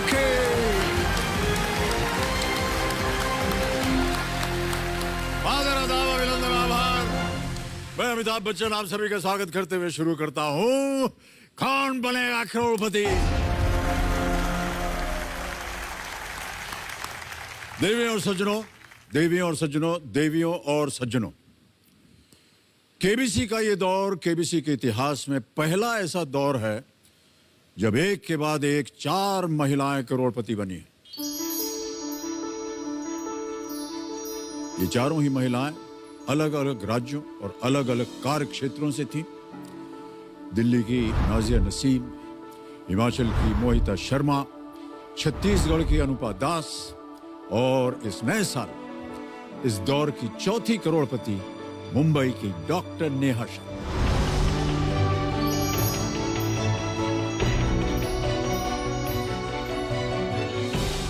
Okay. आदर, अदाब, अभिनंदन, आभार। मैं अमिताभ बच्चन आप सभी का स्वागत करते हुए शुरू करता हूं कौन बनेगा करोड़पति। देवियों और सज्जनों, देवियों और सज्जनों, देवियों और सज्जनों, केबीसी का ये दौर केबीसी के इतिहास में पहला ऐसा दौर है जब एक के बाद एक 4 महिलाएं करोड़पति बनी हैं। ये चारों ही महिलाएं अलग अलग राज्यों और अलग अलग कार्य क्षेत्रों से थीं। दिल्ली की नाजिया नसीम, हिमाचल की मोहिता शर्मा, छत्तीसगढ़ की अनुपा दास और इस नए साल इस दौर की चौथी करोड़पति मुंबई की डॉक्टर नेहा शाह।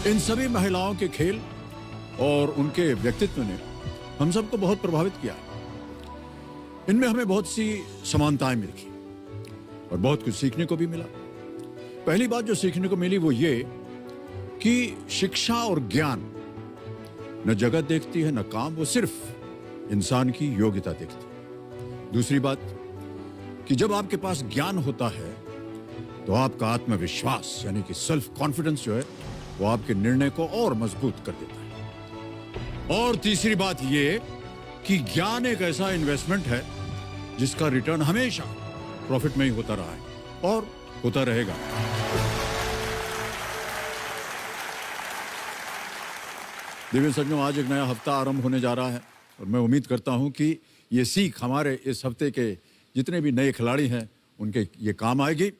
इन सभी महिलाओं के खेल और उनके व्यक्तित्व ने हम सबको बहुत प्रभावित किया। इनमें हमें बहुत सी समानताएं मिली और बहुत कुछ सीखने को भी मिला। पहली बात जो सीखने को मिली वो ये कि शिक्षा और ज्ञान न जगत देखती है न काम, वो सिर्फ इंसान की योग्यता देखती है। दूसरी बात कि जब आपके पास ज्ञान होता है तो आपका आत्मविश्वास यानी कि सेल्फ कॉन्फिडेंस जो है वो आपके निर्णय को और मजबूत कर देता है। और तीसरी बात ये कि ज्ञान एक ऐसा इन्वेस्टमेंट है जिसका रिटर्न हमेशा प्रॉफिट में ही होता रहा है और होता रहेगा। देवी सज्जनों, आज एक नया हफ्ता आरंभ होने जा रहा है और मैं उम्मीद करता हूं कि ये सीख हमारे इस हफ्ते के जितने भी नए खिलाड़ी हैं उनके ये काम आएगी।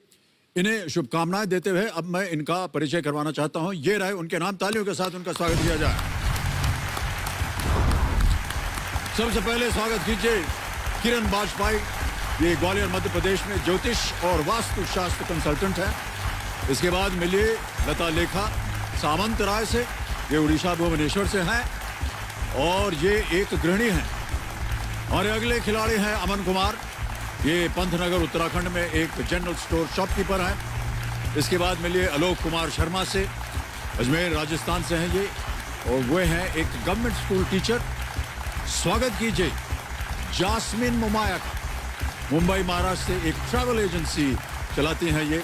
इन्हें शुभकामनाएं देते हुए अब मैं इनका परिचय करवाना चाहता हूं। ये रहे उनके नाम, तालियों के साथ उनका स्वागत किया जाए। सबसे पहले स्वागत कीजिए किरण वाजपेयी। ये ग्वालियर मध्य प्रदेश में ज्योतिष और वास्तु शास्त्र कंसल्टेंट है। इसके बाद मिलिए लता लेखा सामंत राय से, ये उड़ीसा भुवनेश्वर से हैं और ये एक गृहिणी हैं। और अगले खिलाड़ी हैं अमन कुमार, ये पंतनगर उत्तराखंड में एक जनरल स्टोर शॉपकीपर हैं। इसके बाद मिलिए आलोक कुमार शर्मा से, अजमेर राजस्थान से हैं ये और वे हैं एक गवर्नमेंट स्कूल टीचर। स्वागत कीजिए जास्मिन मुमाया का, मुंबई महाराष्ट्र से एक ट्रैवल एजेंसी चलाती हैं ये।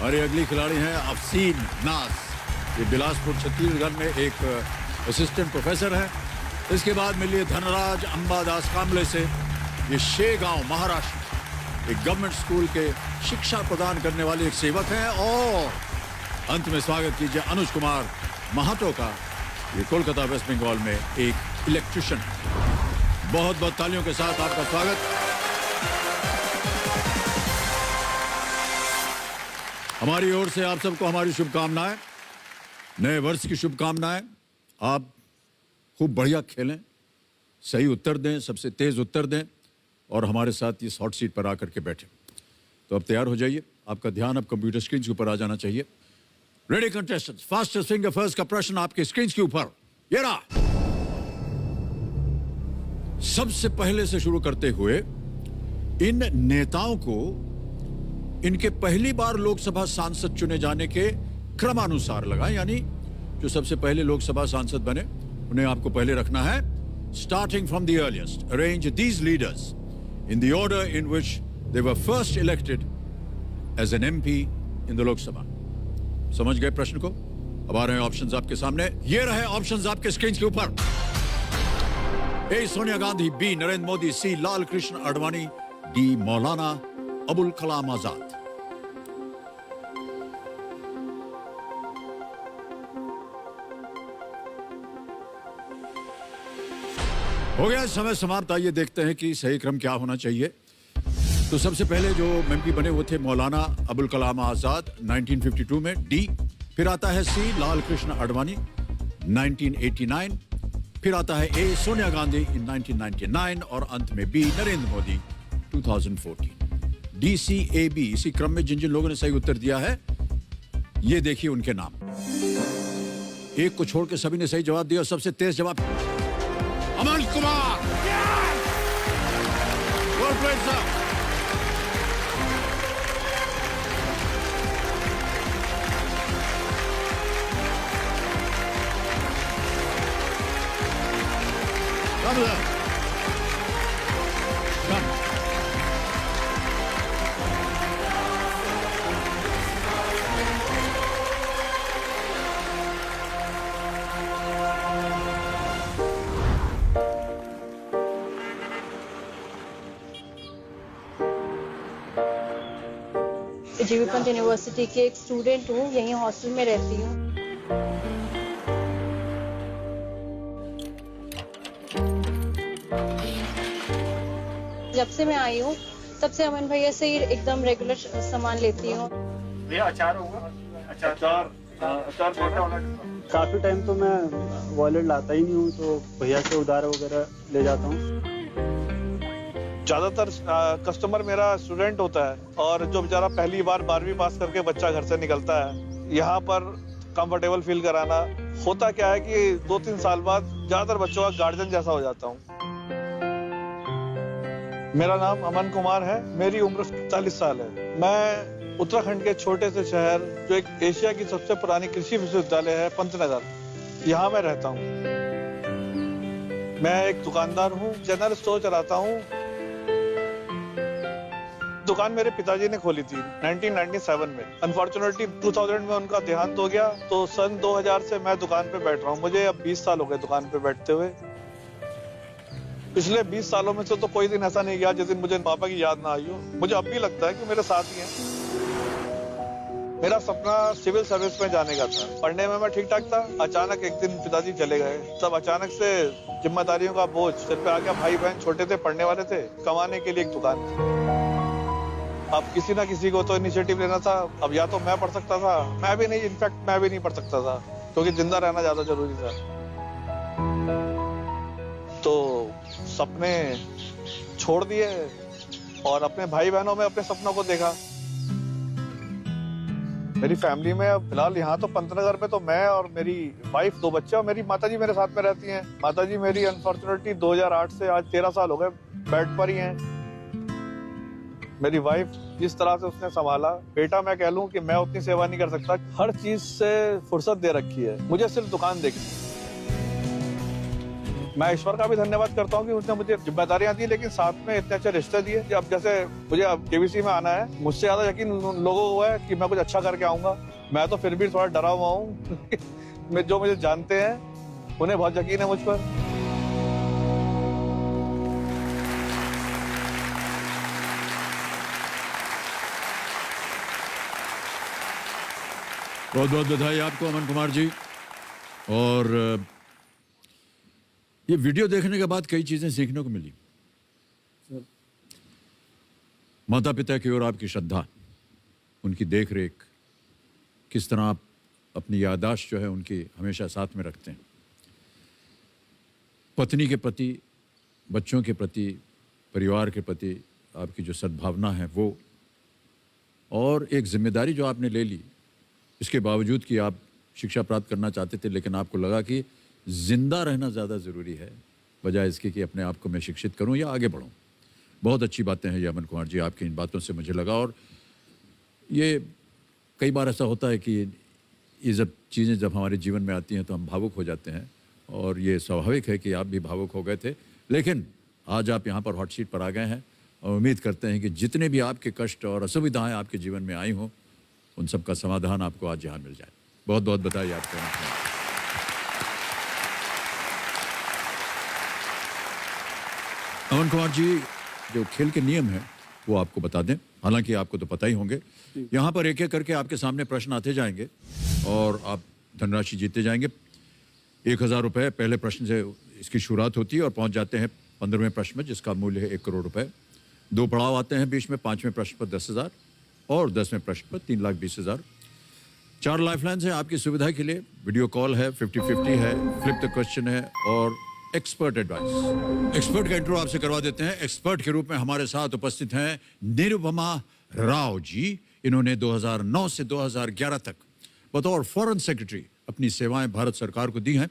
और ये अगली खिलाड़ी हैं अफसीन नाज, ये बिलासपुर छत्तीसगढ़ में एक असिस्टेंट प्रोफेसर है। इसके बाद मिलिए धनराज अंबादास कामले से, ये शेगांव महाराष्ट्र एक गवर्नमेंट स्कूल के शिक्षा प्रदान करने वाले एक सेवक हैं। और अंत में स्वागत कीजिए अनुज कुमार महातो का, ये कोलकाता वेस्ट बंगाल में एक इलेक्ट्रिशियन। बहुत बहुत तालियों के साथ आपका स्वागत। हमारी ओर से आप सबको हमारी शुभकामनाएं, नए वर्ष की शुभकामनाएं। आप खूब बढ़िया खेलें, सही उत्तर दें, सबसे तेज उत्तर दें और हमारे साथ इस हॉट सीट पर आकर के बैठे। तो अब तैयार हो जाइए, आपका ध्यान अब कंप्यूटर स्क्रीन के ऊपर आ जाना चाहिए। Ready contestants, fastest finger first का प्रश्न आपके स्क्रीन के ऊपर ये रहा। सबसे पहले से शुरू करते हुए इन नेताओं को इनके पहली बार लोकसभा सांसद चुने जाने के क्रमानुसार लगा, यानी जो सबसे पहले लोकसभा सांसद बने उन्हें आपको पहले रखना है। Starting from the earliest, arrange these leaders in the order in which they were first elected as an MP in the Lok Sabha. समझ गए प्रश्न को? अब आ रहे हैं ऑप्शंस आपके सामने। ये रहे ऑप्शंस आपके स्क्रीन के ऊपर। ए सोनिया गांधी, बी नरेंद्र मोदी, सी लाल कृष्ण आडवाणी, डी मौलाना अबुल कलाम आजाद। हो गया समय समाप्त। आइए देखते हैं कि सही क्रम क्या होना चाहिए। तो सबसे पहले जो एमपी बने वो थे मौलाना अबुल कलाम आजाद 1952 में, डी। फिर आता है सी लाल कृष्ण आडवाणी 1989, फिर आता है ए सोनिया गांधी इन 1999 और अंत में B Narendra Modi 2014। D C A B, इसी क्रम में जिन जिन लोगों ने सही उत्तर दिया है ये देखिए उनके नाम। एक को छोड़ के सभी ने सही जवाब दिया। सबसे तेज जवाब Aman Kumar. Well played sir. Another. Come. जीवी पंत यूनिवर्सिटी की एक स्टूडेंट हूँ, यहीं हॉस्टल में रहती हूँ। जब से मैं आई हूँ तब से अमन भैया से ही एकदम रेगुलर सामान लेती हूँ। ये अचार होगा, अचार छोटा वाला। काफी टाइम तो मैं वॉलेट लाता ही नहीं हूँ, तो भैया से उधार वगैरह ले जाता हूँ। ज्यादातर कस्टमर मेरा स्टूडेंट होता है, और जो बेचारा पहली बार 12वीं पास करके बच्चा घर से निकलता है, यहाँ पर कंफर्टेबल फील कराना। होता क्या है कि 2-3 साल बाद ज्यादातर बच्चों का गार्जियन जैसा हो जाता हूँ। मेरा नाम अमन कुमार है, मेरी उम्र 40 साल है। मैं उत्तराखंड के छोटे से शहर, जो एक एशिया की सबसे पुरानी कृषि विश्वविद्यालय है, पंतनगर, यहाँ मैं रहता हूँ। मैं एक दुकानदार हूँ, जनरल स्टोर चलाता हूँ। दुकान मेरे पिताजी ने खोली थी 1997 में। अनफॉर्चुनेटली 2000 में उनका देहांत हो गया, तो सन 2000 से मैं दुकान पे बैठ रहा हूँ। मुझे अब 20 साल हो गए दुकान पे बैठते हुए। पिछले 20 सालों में से तो कोई दिन ऐसा नहीं गया जिस दिन मुझे पापा की याद ना आई हो। मुझे अब भी लगता है कि मेरे साथ ही हैं। मेरा सपना सिविल सर्विस में जाने का था। पढ़ने में मैं ठीक ठाक था। अचानक एक दिन पिताजी चले गए। तब अचानक से जिम्मेदारियों का बोझ सिर पे आ गया। भाई बहन छोटे थे, पढ़ने वाले थे, कमाने के लिए एक दुकान थी। अब किसी ना किसी को तो इनिशिएटिव लेना था। अब या तो मैं पढ़ सकता था, मैं भी नहीं, इनफैक्ट मैं भी नहीं पढ़ सकता था, क्योंकि जिंदा रहना ज्यादा जरूरी था। तो सपने छोड़ दिए और अपने भाई बहनों में अपने सपनों को देखा। मेरी फैमिली में अब फिलहाल यहाँ तो पंतनगर में तो मैं और मेरी वाइफ, 2 बच्चे, और मेरी माताजी मेरे साथ में रहती हैं। माताजी मेरी अनफॉर्चुनेटली 2008 से आज 13 साल हो गए बेड पर ही हैं। मेरी वाइफ जिस तरह से उसने संभाला, बेटा मैं कह लूं कि मैं उतनी सेवा नहीं कर सकता। हर चीज से फुर्सत दे रखी है, मुझे सिर्फ दुकान देखनी। मैं ईश्वर का भी धन्यवाद करता हूँ कि उसने मुझे जिम्मेदारियां दी, लेकिन साथ में इतने अच्छे रिश्ते दिए। अब जैसे मुझे अब केबीसी में आना है, मुझसे ज्यादा यकीन लोगों को है कि मैं कुछ अच्छा करके आऊंगा। मैं तो फिर भी थोड़ा डरा हुआ हूँ। जो मुझे जानते हैं उन्हें बहुत यकीन है मुझ पर। बहुत बहुत बधाई आपको अमन कुमार जी। और ये वीडियो देखने के बाद कई चीजें सीखने को मिली। माता पिता की ओर आपकी श्रद्धा, उनकी देख रेख, किस तरह आप अपनी याददाश्त जो है उनकी हमेशा साथ में रखते हैं। पत्नी के प्रति, बच्चों के प्रति, परिवार के प्रति आपकी जो सद्भावना है वो, और एक जिम्मेदारी जो आपने ले ली, इसके बावजूद कि आप शिक्षा प्राप्त करना चाहते थे, लेकिन आपको लगा कि जिंदा रहना ज़्यादा ज़रूरी है, बजाय इसके कि अपने आप को मैं शिक्षित करूं या आगे बढ़ूं। बहुत अच्छी बातें हैं ये अमन कुमार जी, आपकी इन बातों से मुझे लगा। और ये कई बार ऐसा होता है कि ये जब चीज़ें जब हमारे जीवन में आती हैं तो हम भावुक हो जाते हैं, और ये स्वाभाविक है कि आप भी भावुक हो गए थे। लेकिन आज आप यहाँ पर हॉट सीट पर आ गए हैं, और उम्मीद करते हैं कि जितने भी आपके कष्ट और असुविधाएँ आपके जीवन में आई हों, उन सब का समाधान आपको आज यहाँ मिल जाए। बहुत बहुत बधाई आपको। अमन कुमार जी, जो खेल के नियम हैं वो आपको बता दें, हालांकि आपको तो पता ही होंगे। यहाँ पर एक एक करके आपके सामने प्रश्न आते जाएंगे और आप धनराशि जीतते जाएंगे। 1000 रुपये पहले प्रश्न से इसकी शुरुआत होती है और पहुँच जाते हैं 15वें प्रश्न में, जिसका मूल्य है 1 करोड़ रुपये। 2 पड़ाव आते हैं बीच में, 5वें प्रश्न पर 10,000 और 10वें प्रश्न पर 3,20,000। 4 लाइफलाइन्स हैं आपकी सुविधा के लिए। वीडियो कॉल है, 50-50 है, फ्लिप द क्वेश्चन है, और एक्सपर्ट एडवाइस। एक्सपर्ट का इंट्रो आपसे करवा देते हैं। एक्सपर्ट के रूप में हमारे साथ उपस्थित हैं निरुपमा राव जी। इन्होंने 2009 से 2011 तक बतौर फॉरेन सेक्रेटरी अपनी सेवाएं भारत सरकार को दी हैं।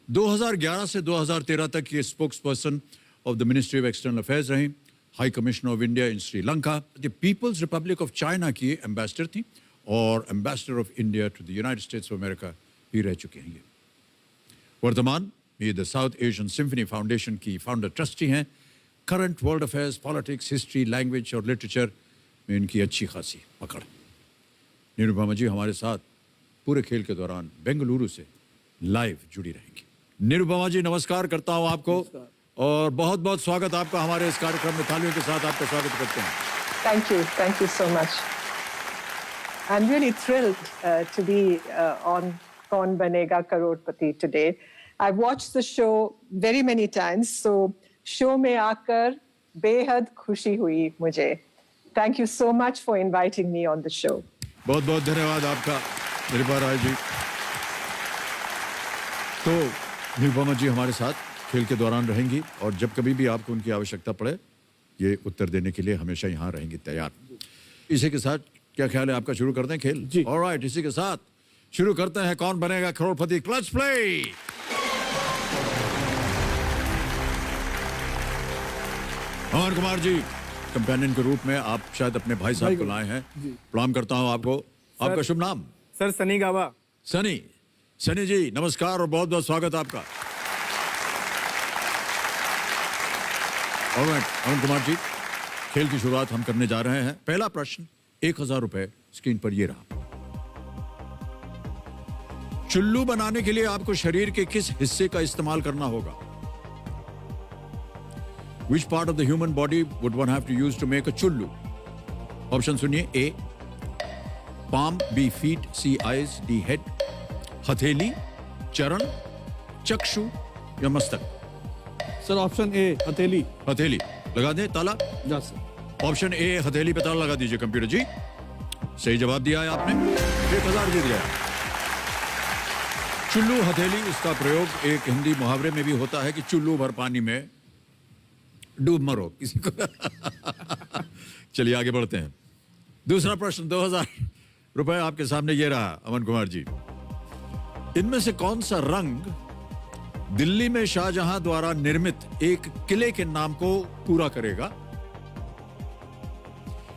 2011 से 2013 तक ये spokesperson of the Ministry of External Affairs रहीं। High commissioner of India in Sri Lanka, the People's Republic of China की एम्बेसडर थी, और ambassador of India to the United States of America भी रह चुके हैं ये। वर्तमान ये the South Asian Symphony Foundation की फाउंडर ट्रस्टी हैं। Current world affairs, politics, history, language और लिटरेचर में इनकी अच्छी खासी पकड़। निरुपमा जी हमारे साथ पूरे खेल के दौरान बेंगलुरु से लाइव जुड़ी रहेंगी। निरुपमा जी नमस्कार करता हूं आपको और बहुत बहुत स्वागत आपका हमारे इस कार्यक्रम में। तालियों के साथ आपका स्वागत करते हैं। Thank you so much. I'm really thrilled to be on Kaun Banega Crorepati today. I've watched the show very many times, so show में आकर बेहद खुशी हुई मुझे. Thank you so much for inviting me on the show. बहुत बहुत धन्यवाद आपका निरुपमा राय जी। तो निरुपमा जी हमारे साथ खेल के दौरान रहेंगी और जब कभी भी आपको उनकी आवश्यकता पड़े ये उत्तर देने के लिए हमेशा यहाँ रहेंगी तैयार। इसी के साथ क्या ख्याल है आपका, शुरू करते हैं खेल? जी। ऑलराइट, इसी के साथ शुरू करते हैं कौन बनेगा करोड़पति क्लच प्ले। अमन कुमार जी कंपेनियन के रूप में आप शायद अपने भाई साहब को लाए हैं। प्रणाम करता हूं आपको। आपका शुभ नाम? सर सनी गावा। सनी जी नमस्कार और बहुत बहुत स्वागत आपका। ऑलराइट अमन कुमार जी, खेल की शुरुआत हम करने जा रहे हैं। पहला प्रश्न 1000 रुपए स्क्रीन पर ये रहा। चुल्लू बनाने के लिए आपको शरीर के किस हिस्से का इस्तेमाल करना होगा? Which part of the human body would one have to use to make a chullu? Option सुनिए। A palm, B feet, C eyes, D head, हथेली, चरण, चक्षु या मस्तक? सर ऑप्शन ए हथेली। हथेली लगा दें ताला? जा सर। ऑप्शन ए हथेली पे ताला लगा दीजिए कंप्यूटर जी। सही जवाब दिया है आपने, 1000 जीत गया। चुल्लू हथेली, इसका प्रयोग एक हिंदी मुहावरे में भी होता है कि चुल्लू भर पानी में डूब मरो किसी को। चलिए आगे बढ़ते हैं। दूसरा प्रश्न 2000 रुपए आपके सामने ये रहा अमन कुमार जी। इनमें से कौन सा रंग दिल्ली में शाहजहां द्वारा निर्मित एक किले के नाम को पूरा करेगा?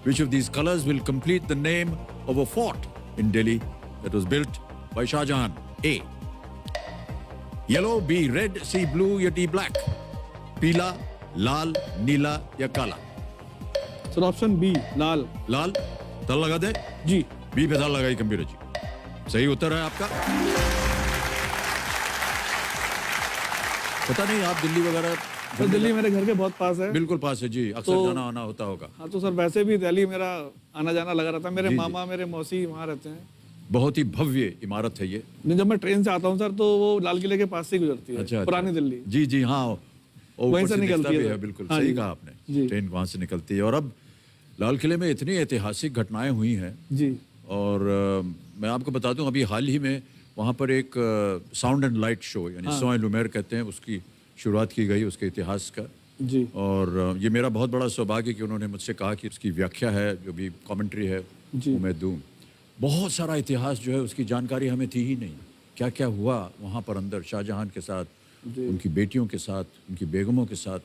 Which of these colors will complete the name of a fort in Delhi that was built by Shah Jahan? A yellow, B red, C blue या D black? पीला, लाल, नीला या काला? सर ऑप्शन बी लाल। लाल ताला लगा दे जी। बी पे ताला लगाई computer जी। सही उत्तर है आपका। पता नहीं आप दिल्ली वगैरह? सर दिल्ली मेरे घर के बहुत पास है। बिल्कुल पास है जी, अक्सर तो- जाना आना होता होगा। हाँ तो सर वैसे भी दिल्ली मेरा आना जाना लगा रहता है। मेरे जी, जी। मामा मेरे मौसी वहाँ रहते हैं। बहुत ही भव्य इमारत है ये। नहीं, जब मैं ट्रेन से आता हूँ सर तो वो लाल किले के पास से ही गुजरती है। अच्छा, पुरानी दिल्ली। जी जी हाँ, और वहीं ऊपर से दिखता निकलती भी है है। सर। बिल्कुल हाँ सही जी। कहा आपने, जी। ट्रेन वहां से निकलती है। और अब लाल किले में इतनी ऐतिहासिक घटनाएं हुई हैं जी। और मैं आपको बता दूं अभी हाल ही में वहां पर एक साउंड एंड लाइट शो यानी सोए लुमेर कहते हैं उसकी शुरुआत की गई, उसके इतिहास का। जी। और ये मेरा बहुत बड़ा सौभाग्य कि उन्होंने मुझसे कहा कि उसकी व्याख्या है, जो भी कमेंट्री है जी। वो मैं दूं। बहुत सारा इतिहास जो है उसकी जानकारी हमें थी ही नहीं। क्या क्या हुआ वहाँ पर अंदर शाहजहां के साथ, उनकी बेटियों के साथ, उनकी बेगमों के साथ,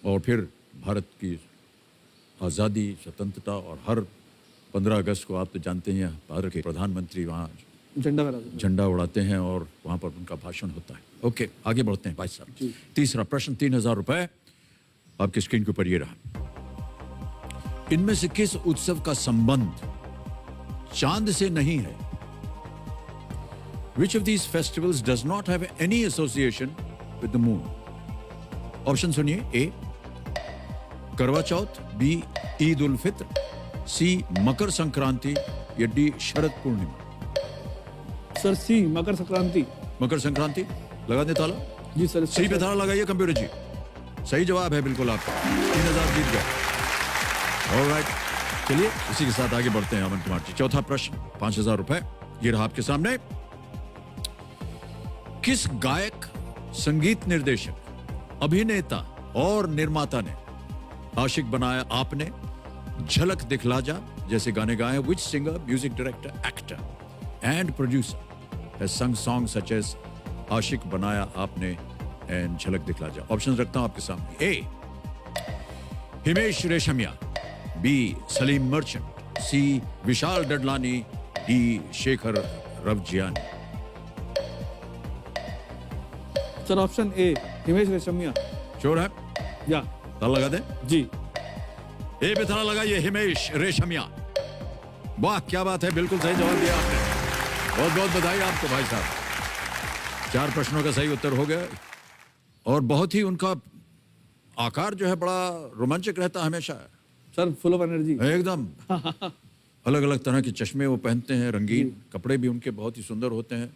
और फिर भारत की आज़ादी, स्वतंत्रता। और हर 15 अगस्त को आप तो जानते हैं भारत के प्रधानमंत्री वहाँ झंडा उड़ाते हैं और वहाँ पर उनका भाषण होता है। ओके आगे बढ़ते हैं भाई साहब। तीसरा प्रश्न 3000 रुपए आपकी स्क्रीन के ऊपर ये रहा। इनमें से किस उत्सव का संबंध चांद से नहीं है? Which of these festivals does not have any association with the moon? Option सुनिए। ए करवा चौथ, बी ईद उल फित्र, सी मकर संक्रांति या डी शरद पूर्णिमा? सर सी मकर संक्रांति। मकर संक्रांति लगा दे ताला जी सर। सही पे ताला लगाइए कंप्यूटर जी। सही जवाब है बिल्कुल आपका, 3000 जीत गए। ऑलराइट चलिए इसी के साथ आगे बढ़ते हैं अमन कुमार जी। चौथा प्रश्न 5000 रुपए ये रहा आपके सामने। किस गायक, संगीत निर्देशक, अभिनेता और निर्माता ने आशिक बनाया आपने, झलक दिखला जा जैसे गाने गाए? Which singer, music director, actor and producer has sung song such as Aashiq Banaya Aapne and झलक दिखला जा? ऑप्शन रखता हूं आपके सामने। A Himesh Reshammiya, B Salim Merchant, C Vishal Dadlani, D Shekhar Ravjiani? Sir option A Himesh Reshammiya. Sure है? या ताला लगा दें? जी। ए पे ताला लगा, ये हिमेश रेशमिया। वाह क्या बात है, बिल्कुल सही जवाब दिया आपने। बहुत बहुत बधाई आपको भाई साहब। 4 प्रश्नों का सही उत्तर हो गया और बहुत ही उनका आकार जो है बड़ा रोमांचक रहता है हमेशा, सर फुल ऑफ एनर्जी। एकदम। अलग अलग तरह के चश्मे वो पहनते हैं, रंगीन कपड़े भी उनके बहुत ही सुंदर होते हैं।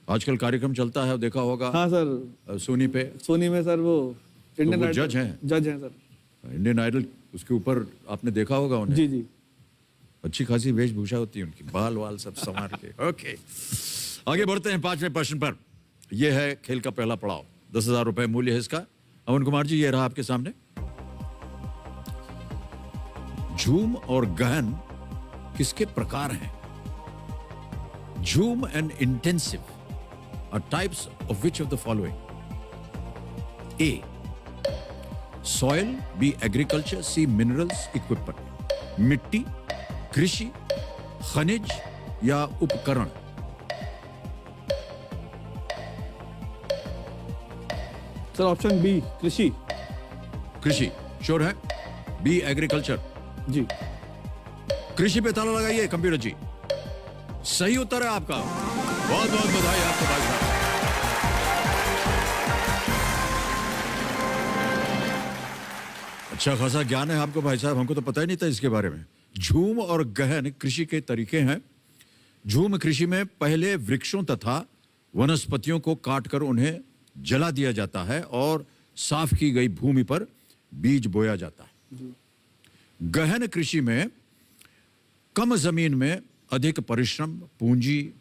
आजकल कार्यक्रम चलता है, देखा होगा। हाँ सर, सोनी पे। सोनी में सर वो इंडियन वो आइडल जज हैं? जज हैं सर। इंडियन आइडल, उसके ऊपर आपने देखा होगा उन्हें। जी जी। अच्छी खासी वेशभूषा होती है उनकी, बाल वाल सब संवार के। ओके, आगे बढ़ते हैं 5वें प्रश्न पर। यह है खेल का पहला पड़ाव, 10,000 रुपए मूल्य है इसका। अमन कुमार जी, ये रहा आपके सामने। झूम और गहन किसके प्रकार हैं? Jhum and intensive are types of which of the following? A soil, B agriculture, C minerals equipment. मिट्टी, कृषि, खनिज या उपकरण? सर ऑप्शन बी कृषि। कृषि श्योर है? B agriculture? जी। कृषि पे ताला लगाइए कंप्यूटर जी। सही उत्तर है आपका, बहुत बहुत बधाई आपको भाई साहब। अच्छा खासा ज्ञान है आपको भाई साहब, हमको तो पता ही नहीं था इसके बारे में। झूम और गहन कृषि के तरीके हैं। झूम कृषि में पहले वृक्षों तथा वनस्पतियों को काटकर उन्हें जला दिया जाता है और साफ की गई भूमि पर बीज बोया जाता है। गहन कृषि में कम जमीन में अधिक परिश्रम, पूंजी,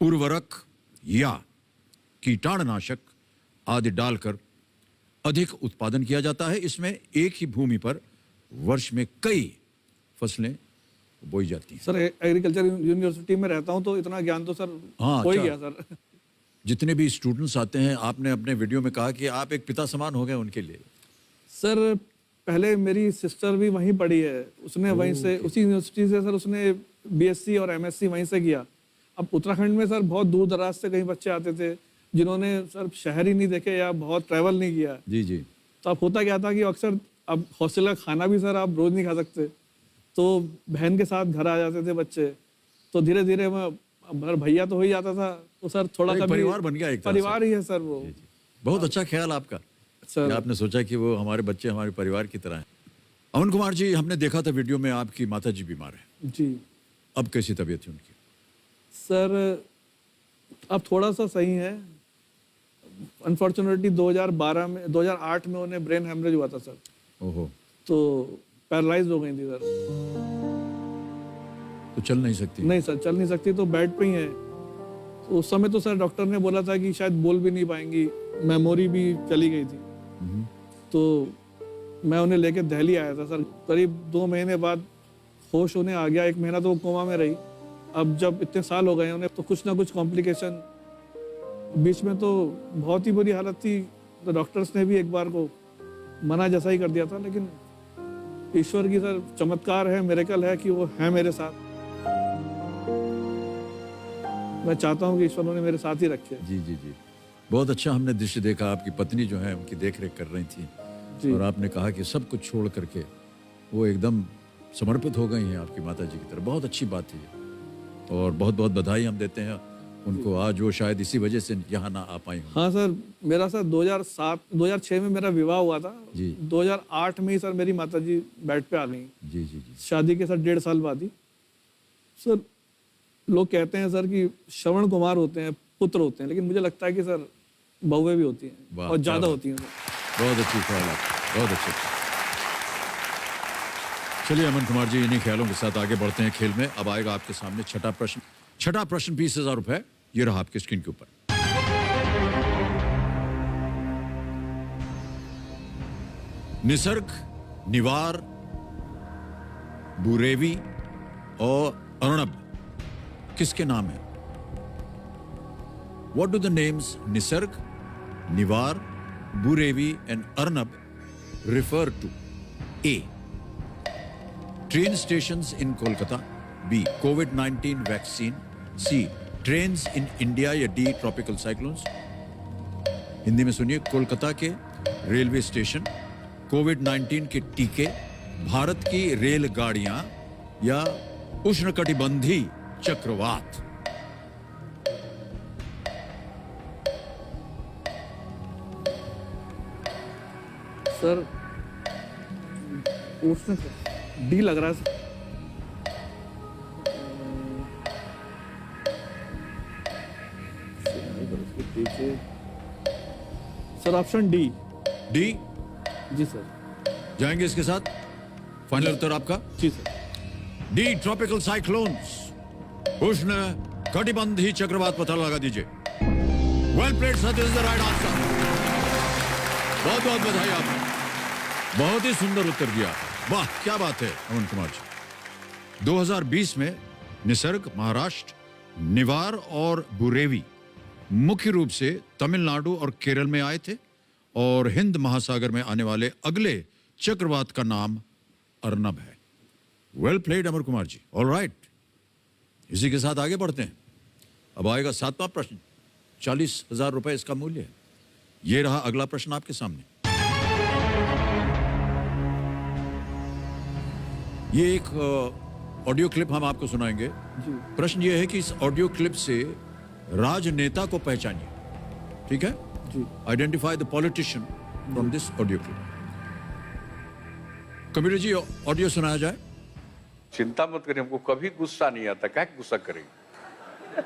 उर्वरक या कीटाणुनाशक आदि डालकर अधिक उत्पादन किया जाता है। इसमें एक ही भूमि पर वर्ष में कई फसलें बोई जाती हैं। सर एग्रीकल्चर यूनिवर्सिटी में रहता हूं तो इतना ज्ञान तो सर हाँ, हो ही अच्छा। गया सर। जितने भी स्टूडेंट्स आते हैं, आपने अपने वीडियो में कहा कि आप एक पिता समान हो गए उनके लिए। सर पहले मेरी सिस्टर भी वहीं पढ़ी है, उसने वहीं से, उसी यूनिवर्सिटी से सर उसने बीएससी और एमएससी वहीं से किया। अब उत्तराखंड में सर बहुत दूर दराज से कई बच्चे आते थे जिन्होंने सर शहर ही नहीं देखे या बहुत ट्रैवल नहीं किया। जी जी। तो अब होता क्या था कि अक्सर अब हॉस्टल का खाना भी सर आप रोज नहीं खा सकते, तो बहन के साथ घर आ जाते थे बच्चे। तो धीरे धीरे मैं, अब घर भैया तो हो ही जाता था, तो सर थोड़ा एक सा परिवार बन गया, एक तरह से। परिवार ही है सर वो। बहुत अच्छा ख्याल आपका सर कि आपने सोचा कि वो हमारे बच्चे हमारे परिवार की तरह हैं। अमन कुमार जी, हमने देखा था वीडियो में आपकी माता जी बीमार है, जी अब कैसी तबीयत है उनकी? सर अब थोड़ा सा सही है। अनफॉर्चुनेटली 2008 में उन्हें ब्रेन हेमरेज हुआ था सर, ओहो, तो पैरालाइज हो गई थी सर। तो चल नहीं सकती? नहीं सर, चल नहीं सकती, तो बेड पे ही है। तो उस समय तो सर डॉक्टर ने बोला था कि शायद बोल भी नहीं पाएंगी, मेमोरी भी चली गई थी। तो मैं उन्हें लेके दिल्ली आया था सर। करीब 2 महीने बाद होश उन्हें आ गया। 1 महीना तो वो कोमा में रही। अब जब इतने साल हो गए उन्हें, तो कुछ ना कुछ कॉम्प्लिकेशन, बीच में तो बहुत ही बुरी हालत थी। तो डॉक्टर्स ने भी एक बार को मना जैसा ही कर दिया था, लेकिन ईश्वर की सर चमत्कार है, मिरेकल है कि वो है मेरे साथ। मैं चाहता हूँ कि ईश्वर उन्हें मेरे साथ ही रखे। जी जी जी, बहुत अच्छा हमने दृश्य देखा। आपकी पत्नी जो है उनकी देखरेख कर रही थी जी। और आपने कहा कि सब कुछ छोड़ करके वो एकदम समर्पित हो गई हैं आपकी माता जी की तरफ। बहुत अच्छी बात है ये, और बहुत बहुत बधाई हम देते हैं उनको। आज वो शायद इसी वजह से यहाँ ना आ पाई हों। हाँ सर, मेरा सर 2006 में मेरा विवाह हुआ था जी। 2008 में ही सर मेरी माता जी बेड पे आ गई। जी जी जी। शादी के सर 1.5 साल बाद ही। सर लोग कहते हैं सर कि श्रवण कुमार होते हैं, पुत्र होते हैं, लेकिन मुझे लगता है कि सर बहुएं भी होती हैं वाह, और क्या ज्यादा बात। होती हैं सर। बहुत अच्छी ख्याल आपका, बहुत अच्छे। चलिए अमन कुमार जी, इन्हीं ख्यालों के साथ आगे बढ़ते हैं खेल में। अब आएगा आपके सामने छठा प्रश्न। छठा प्रश्न 20,000 रुपए, ये रहा आपके स्क्रीन के ऊपर। निसर्ग, निवार, बुरेवी और अर्णब किसके नाम है? What do the names Nisarg, Nivar, Burevi and Arnab refer to? A. Train stations in Kolkata. B. COVID-19 vaccine. C. Trains in India या D. Tropical cyclones. हिंदी में सुनिए। कोलकाता के रेलवे स्टेशन, कोविड-19 के टीके, भारत की रेलगाड़ियां या उष्णकटिबंधी चक्रवात। सर उसने डी लग रहा है sir. Sir option D. D G sir. जाएंगे इसके साथ? फाइनल उत्तर आपका? जी सर। डी ट्रॉपिकल साइक्लोन्स, उष्ण कटिबंधी चक्रवात, पता लगा दीजिए। Well played sir, this is the right answer. बहुत बहुत बधाई आपको, बहुत ही सुंदर उत्तर दिया। वाह क्या बात है अमन कुमार जी। 2020 में निसर्ग, महाराष्ट्र, निवार और बुरेवी मुख्य रूप से तमिलनाडु और केरल में आए थे, और हिंद महासागर में आने वाले अगले चक्रवात का नाम अर्नब है। Well played Amar Kumar ji. All right, इसी के साथ आगे बढ़ते हैं। अब आएगा 7वां प्रश्न, 40,000 रुपए इसका मूल्य है। ये रहा अगला प्रश्न आपके सामने। ये एक ऑडियो क्लिप हम आपको सुनाएंगे। प्रश्न ये है कि इस ऑडियो क्लिप से राजनेता को पहचानिए, ठीक है जी। Identify the politician from this audio clip. Kabir ji, audio सुनाया जाए। चिंता मत करिए, हमको कभी गुस्सा नहीं आता। क्या गुस्सा करेंगे?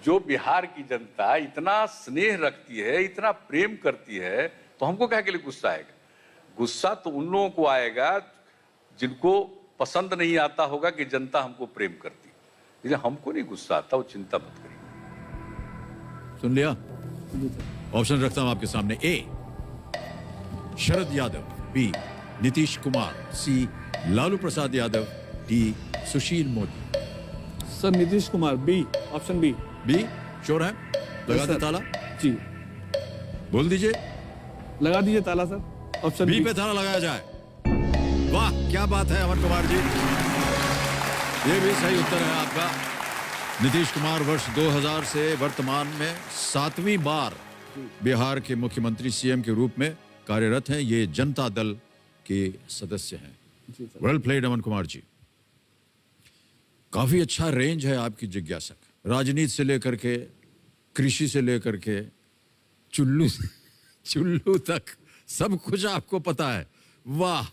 जो बिहार की जनता इतना स्नेह रखती है, इतना प्रेम करती है, तो हमको क्या के लिए गुस्सा आएगा? गुस्सा तो उन लोगों को आएगा जिनको पसंद नहीं आता होगा कि जनता हमको प्रेम करती है। इसलिए हमको नहीं गुस्सा आता, वो चिंता मत करिए। सुन लिया? ऑप्शन रखता हूं आपके सामने। A Sharad Yadav, B Nitish Kumar, C Lalu Prasad Yadav, D Sushil Modi. Sir Nitish Kumar, B, option B. B sure है? लगा दे सर। ताला? जी बोल दीजिए। लगा दीजिए ताला सर, ऑप्शन बी बी पे ताला लगाया जाए। वाह क्या बात है अमन कुमार जी, ये भी सही उत्तर है आपका। नीतीश कुमार वर्ष 2000 से वर्तमान में 7वीं बार बिहार के मुख्यमंत्री, सीएम के रूप में कार्यरत हैं। ये जनता दल के सदस्य हैं। वेल प्लेड अमन कुमार जी। काफी अच्छा रेंज है आपकी जिज्ञासा का, राजनीति से लेकर के, कृषि से लेकर के, चुल्लू तक सब कुछ आपको पता है। वाह।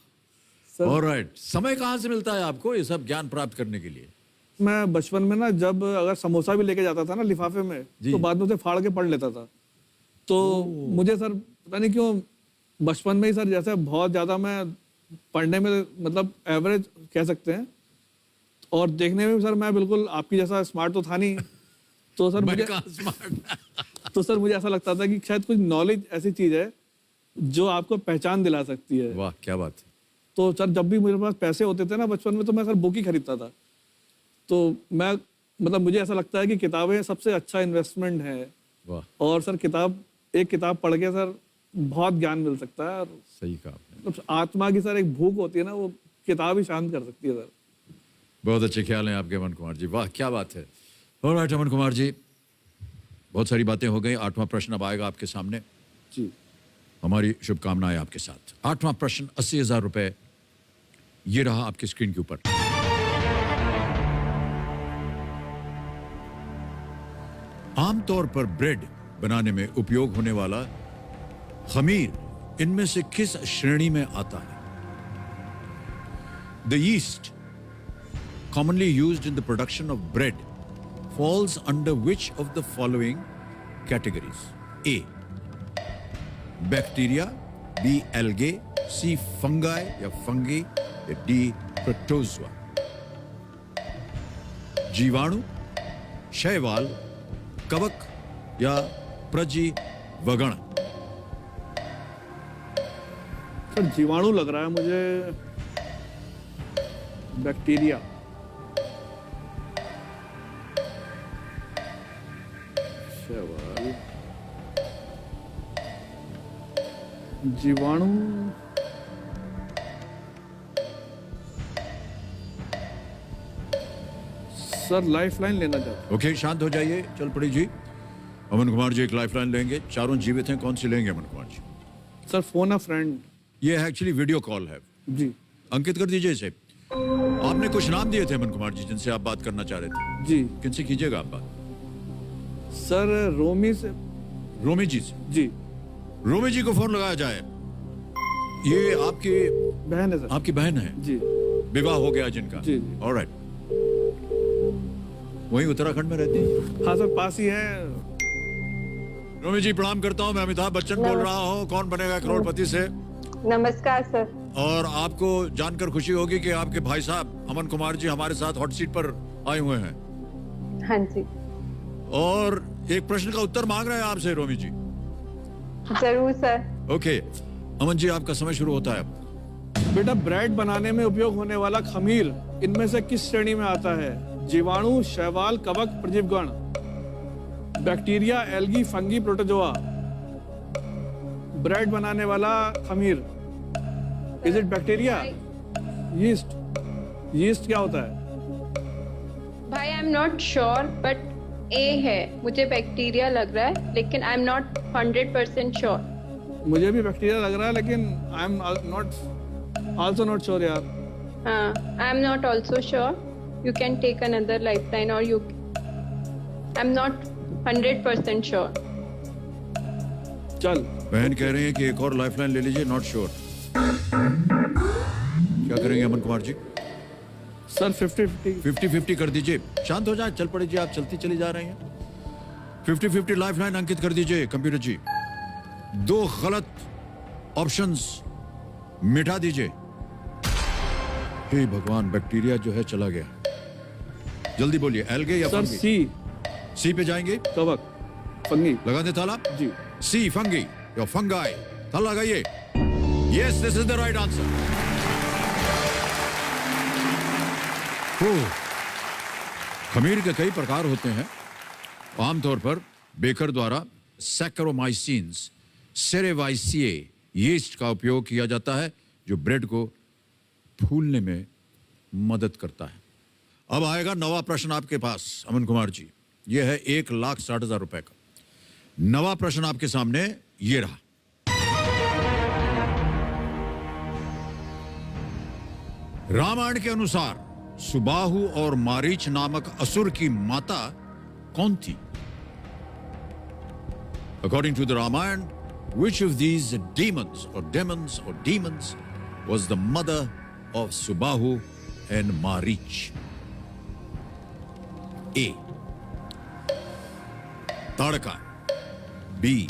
ऑलराइट, समय कहाँ से मिलता है आपको ये सब ज्ञान प्राप्त करने के लिए? मैं बचपन में ना, जब अगर समोसा भी लेके जाता था ना लिफाफे में, तो बाद में उसे फाड़ के पढ़ लेता था। तो मुझे सर पता नहीं क्यों बचपन में ही सर, जैसे बहुत ज्यादा मैं पढ़ने में, मतलब एवरेज कह सकते हैं, और देखने में भी सर मैं बिल्कुल आपकी जैसा स्मार्ट तो था नहीं। तो सर मुझे तो सर मुझे ऐसा लगता था कि शायद कुछ नॉलेज ऐसी चीज है जो आपको पहचान दिला सकती है। वाह क्या बात है। तो सर जब भी मेरे पास पैसे होते थे ना बचपन में, तो मैं सर बुक ही खरीदता था। तो मैं, मतलब मुझे ऐसा लगता है कि किताबें सबसे अच्छा इन्वेस्टमेंट है। वाह, और सर एक किताब पढ़ के सर बहुत ज्ञान मिल सकता है। और सही कहा आपने। मतलब आत्मा की सर एक भूख होती है ना, वो किताब ही शांत कर सकती है सर। बहुत अच्छे ख्याल हैं आपके अमन कुमार जी, वाह क्या बात है। ऑलराइट अमन कुमार जी, बहुत सारी बातें हो गई। 8वां प्रश्न अब आएगा आपके सामने। जी हमारी शुभकामनाएं आपके साथ। 8वां प्रश्न, 80,000 रुपए, ये रहा आपकी स्क्रीन के ऊपर। आमतौर पर ब्रेड बनाने में उपयोग होने वाला खमीर इनमें से किस श्रेणी में आता है? The yeast commonly used in the production of bread falls under which of the following categories? A bacteria, B algae, C fungi या fungi, या D protozoa। जीवाणु, शैवाल, कवक या प्रजीवगण। सर जीवाणु लग रहा है मुझे, बैक्टीरिया। शैवाल, जीवाणु, सर लाइफ लाइन लेना चाहता ओके, शांत हो जाइए, चल पड़ी जी। अमन कुमार जी एक लाइफलाइन लेंगे, चारों जीवित हैं, कौन सी लेंगे Aman Kumar ji? Sir phone a friend. ये एक्चुअली वीडियो कॉल है, जी अंकित कर दीजिए इसे। आपने कुछ नाम दिए थे अमन कुमार जी जिनसे आप बात करना चाह रहे थे, जी किनसे कीजिएगा आप बात? सर रोमी से। रोमी जी से। जी रोमी जी को फोन लगाया जाए। ये आपकी बहन है सर। आपकी बहन है, जी विवाह हो गया जिनका? जी, जी। ऑलराइट। वहीं उत्तराखंड में रहती है? हाँ सर, पास ही है। रोमी जी प्रणाम करता हूँ, मैं अमिताभ बच्चन बोल रहा हूँ, कौन बनेगा करोड़पति से। नमस्कार सर। और आपको जानकर खुशी होगी कि आपके भाई साहब अमन कुमार जी हमारे साथ हॉट सीट पर आए हुए हैं हाँ जी, और एक प्रश्न का उत्तर मांग रहे हैं आपसे रोमी जी। जरूर सर। ओके अमन जी, आपका समय शुरू होता है अब। बेटा, ब्रेड बनाने में उपयोग होने वाला खमीर इनमें से किस श्रेणी में आता है? जीवाणु, शैवाल, कवक, प्रजीवगण, bacteria, algae, fungi, protozoa. Bread बनाने वाला खमीर, is it bacteria, yeast? Yeast क्या होता है? भाई I am not sure but A है, मुझे बैक्टीरिया लग रहा है, लेकिन आई एम नॉट 100% श्योर। मुझे भी बैक्टीरिया लग रहा है, लेकिन I am not also not sure यार। हाँ, I am not also sure. You can take another lifeline और you, I am not 100% sure. चल, बहन कह रही है कि एक और लाइफलाइन ले लीजिए, नॉट श्योर। क्या करेंगे अमन कुमार जी? सर 50-50। 50-50 कर दीजिए। शांत हो जाए, चल पड़िए, आप चलती चली जा रही हैं। 50-50 लाइफलाइन अंकित कर दीजिए कंप्यूटर जी। 2 गलत ऑप्शंस मिटा दीजिए। हे भगवान, बैक्टीरिया जो है चला गया। जल्दी बोलिए, एल्गे या सर फंगी? सी, सी पे जाएंगे। कवक, फंगी। लगा दे ताला। जी। सी फंगी या फंगाई, ताला लगाइए। Yes, this is the right answer. खमीर के कई प्रकार होते हैं। आमतौर पर बेकर द्वारा सैक्रोमाइसिन्स, सेरेवाइसिए यीस्ट का उपयोग किया जाता है, जो ब्रेड को फूलने में मदद करता है। अब आएगा नवा प्रश्न आपके पास अमन कुमार जी। यह है 1,60,000 रुपए का नवा प्रश्न आपके सामने। ये रहा। रामायण के अनुसार सुबाहु और मारीच नामक असुर की माता कौन थी? According to the Ramayana, which of these demons was the mother of Subahu and Marich? A. Tadaka. B.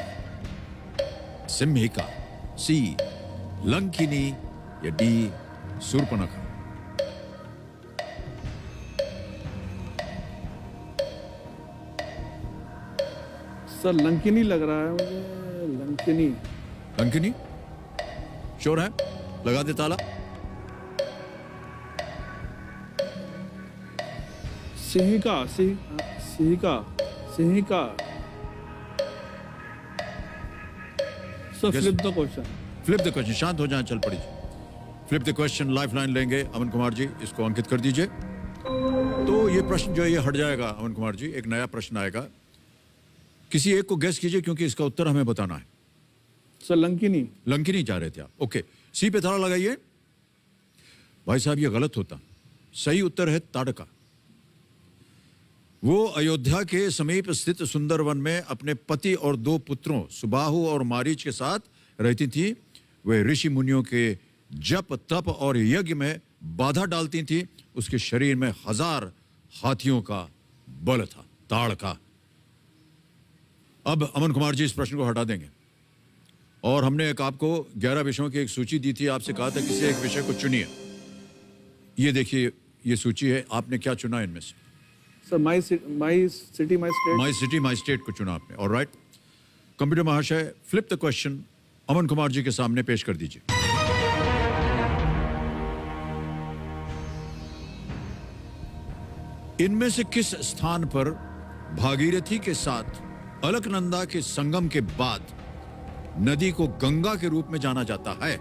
Simhika. C. Lankini. या D. Surpanakha. सर लंकिनी लग रहा है मुझे, लंकिनी। लंकिनी श्योर है? लगा दे ताला। Simhika, Simhika, Simhika. Sir Yes. Flip the question. Flip the question. शांत हो जाए, चल पड़ी। फ्लिप द क्वेश्चन लाइफलाइन लेंगे अमन कुमार जी, इसको अंकित कर दीजिए। तो ये प्रश्न जो है ये हट जाएगा अमन कुमार जी, एक नया प्रश्न आएगा। किसी एक को गेस कीजिए, क्योंकि इसका उत्तर हमें बताना है। सर लंकिनी। लंकिनी जा रहे थे आप? ओके, सी पे ताला लगाइए। भाई साहब ये गलत होता, सही उत्तर है ताड़का। वो अयोध्या के समीप स्थित सुंदरवन में अपने पति और 2 पुत्रों सुबाहु और मारीच के साथ रहती थी। वे ऋषि मुनियों के जप तप और यज्ञ में बाधा डालती थी। उसके शरीर में 1000 हाथियों का बल था। ताड़का। अब अमन कुमार जी इस प्रश्न को हटा देंगे, और हमने एक आपको 11 विषयों की एक सूची दी थी। आपसे कहा था किसी एक विषय को चुनिए। ये देखिए, ये सूची है, आपने क्या चुना इनमें से? Sir my city my state. My city my state को चुना आपने। ऑलराइट, कंप्यूटर महाशय फ्लिप द क्वेश्चन अमन कुमार जी के सामने पेश कर दीजिए। इनमें से किस स्थान पर भागीरथी के साथ अलकनंदा के संगम के बाद नदी को गंगा के रूप में जाना जाता है?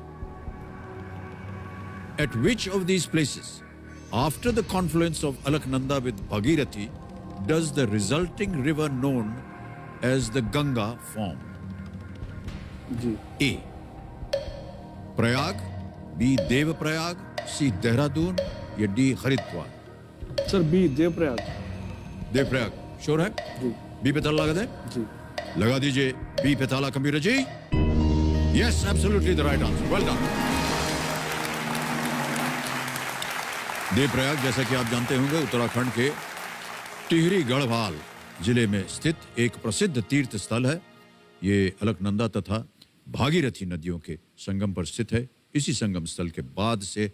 At which of these places, after the confluence of Alaknanda with Bhagirathi, does the resulting river known as the Ganga form? Ji A. Prayag, B. Devprayag, C. Dehradun या D. Haridwar? Sir B Devprayag. Devprayag sure है? जी बी पे ताला लगा दें? जी लगा दीजिए बी पे ताला computer ji. Yes, absolutely the right answer, well done. Devprayag, जैसा कि आप जानते होंगे, उत्तराखंड के टिहरी गढ़वाल जिले में स्थित एक प्रसिद्ध तीर्थ स्थल है। ये अलकनंदा तथा भागीरथी नदियों के संगम पर स्थित है। इसी संगम स्थल के बाद से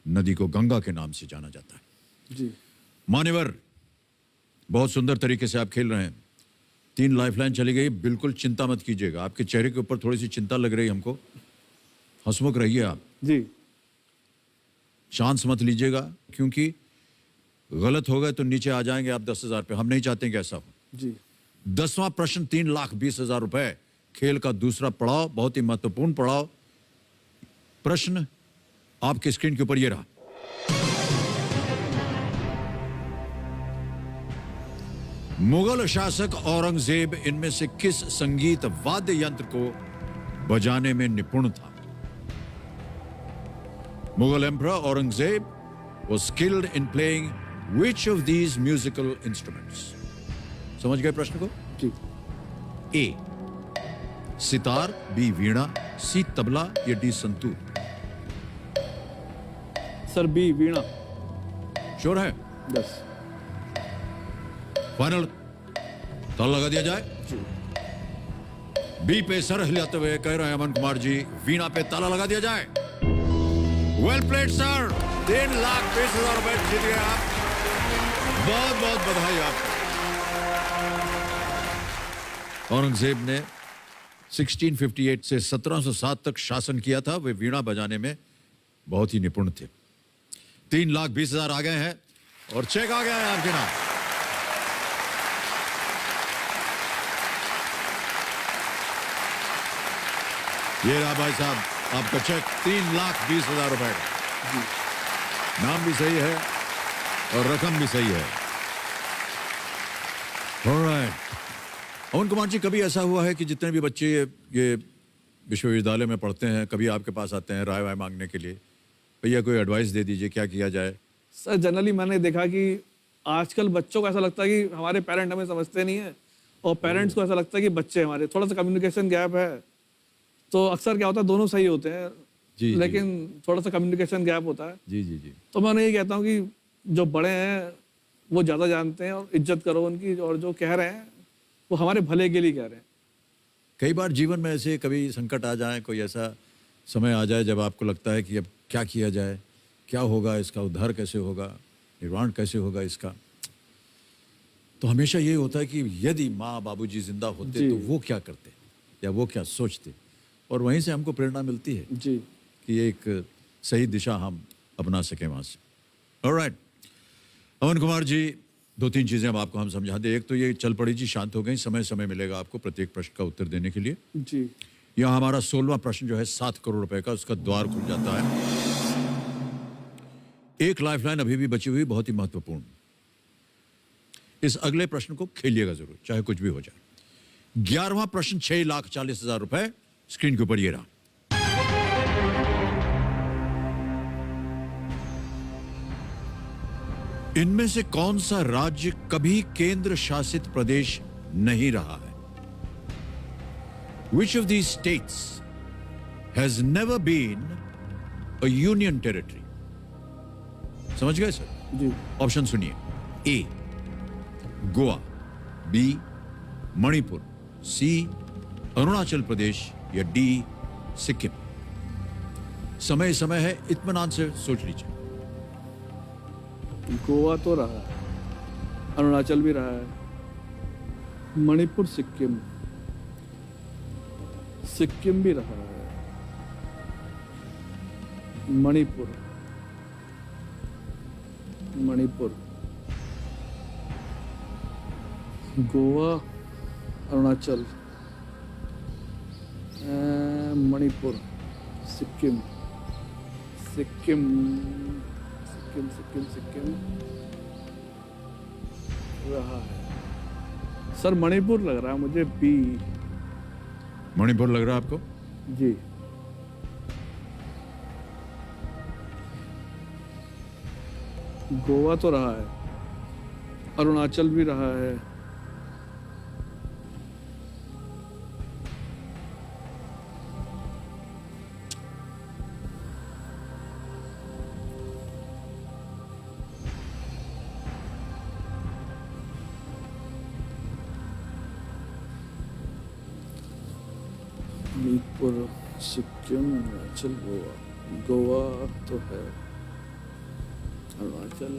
नदी को गंगा के नाम से जाना जाता है। जी मान्यवर, बहुत सुंदर तरीके से आप खेल रहे हैं। 3 लाइफलाइन चली गई, बिल्कुल चिंता मत कीजिएगा। आपके चेहरे के ऊपर थोड़ी सी चिंता लग रही है हमको। हंसमुख रहिए आप, जी चांस मत लीजिएगा, क्योंकि गलत हो गए तो नीचे आ जाएंगे आप 10,000 पे। हम नहीं चाहते कि ऐसा हो। जी 10वां प्रश्न 3,20,000 रुपए। खेल का दूसरा पड़ाव, बहुत ही महत्वपूर्ण पड़ाव। प्रश्न आपके स्क्रीन के ऊपर ये रहा। मुगल शासक औरंगजेब इनमें से किस संगीत वाद्य यंत्र को बजाने में निपुण था? Mughal emperor Aurangzeb was skilled in playing which of these musical instruments? समझ गए प्रश्न को? जी A. Sitar, B. Veena, C. Tabla या D. संतूर? सर बी वीणा। श्योर है? बस फाइनल ताला लगा दिया जाए? बी पे सर हिलाते हुए कह रहे हैं अमन कुमार जी, वीणा पे ताला लगा दिया जाए। वेल प्लेड सर, 3,20,000 रुपए जीत गए आप। बहुत बहुत बधाई आपको। औरंगजेब ने 1658 से 1707 तक शासन किया था। वे वीणा बजाने में बहुत ही निपुण थे। 3,20,000 आ गए हैं और चेक आ गया है आपके नाम। ये रहा भाई साहब आपका चेक, 3,20,000 रुपए का। नाम भी सही है और रकम भी सही है। ऑलराइट अमन कुमार जी, कभी ऐसा हुआ है कि जितने भी बच्चे ये विश्वविद्यालय में पढ़ते हैं, कभी आपके पास आते हैं राय वाय मांगने के लिए, भैया कोई एडवाइस दे दीजिए, क्या किया जाए? सर जनरली मैंने देखा कि आजकल बच्चों को ऐसा लगता है कि हमारे पेरेंट हमें समझते नहीं है, और पेरेंट्स को ऐसा लगता है कि बच्चे हमारे, थोड़ा सा कम्युनिकेशन गैप है। तो अक्सर क्या होता है, दोनों सही होते हैं जी, लेकिन थोड़ा सा कम्युनिकेशन गैप होता है। जी जी जी। तो मैं उन्हें ये कहता हूँ कि जो बड़े हैं वो ज़्यादा जानते हैं और इज्जत करो उनकी, और जो कह रहे हैं वो हमारे भले के लिए कह रहे हैं। कई बार जीवन में ऐसे कभी संकट आ जाए, कोई ऐसा समय आ जाए जब आपको लगता है कि अब क्या किया जाए, क्या होगा, इसका उद्धार कैसे होगा, निर्वाण कैसे होगा इसका, तो हमेशा ये होता है कि यदि माँ बाबूजी जिंदा होते तो वो क्या करते या वो क्या सोचते, और वहीं से हमको प्रेरणा मिलती है जी कि एक सही दिशा हम अपना सकें वहाँ से। ऑलराइट अमन कुमार जी, 2-3 चीज़ें अब आपको हम समझा दें। एक तो ये चल पड़ी जी, शांत हो गई, समय समय मिलेगा आपको प्रत्येक प्रश्न का उत्तर देने के लिए। जी यहाँ हमारा 16वां प्रश्न जो है 7 करोड़ रुपए का, उसका द्वार खुल जाता है। एक लाइफलाइन अभी भी बची हुई, बहुत ही महत्वपूर्ण। इस अगले प्रश्न को खेलिएगा जरूर, चाहे कुछ भी हो जाए। 11वां प्रश्न 6,40,000 रुपए, स्क्रीन के ऊपर ये रहा। इनमें से कौन सा राज्य कभी केंद्र शासित प्रदेश नहीं रहा है? Which of these states has never been a union territory? समझ गए सर? जी ऑप्शन सुनिए। ए गोवा, बी मणिपुर, सी अरुणाचल प्रदेश या डी सिक्किम। समय समय है, इत्मीनान से सोच लीजिए। गोवा तो रहा है, अरुणाचल भी रहा है, मणिपुर, सिक्किम, सिक्किम भी रहा है, मणिपुर, मणिपुर, गोवा, अरुणाचल, मणिपुर, सिक्किम, सिक्किम, सिक्किम, सिक्किम, सिक्किम रहा है। सर मणिपुर लग रहा है मुझे, बी। मणिपुर लग रहा है आपको? जी। गोवा तो रहा है, अरुणाचल भी रहा है, मणिपुर, सिक्किम, अरुणाचल, गोवा। गोवा तो है, अरुणाचल,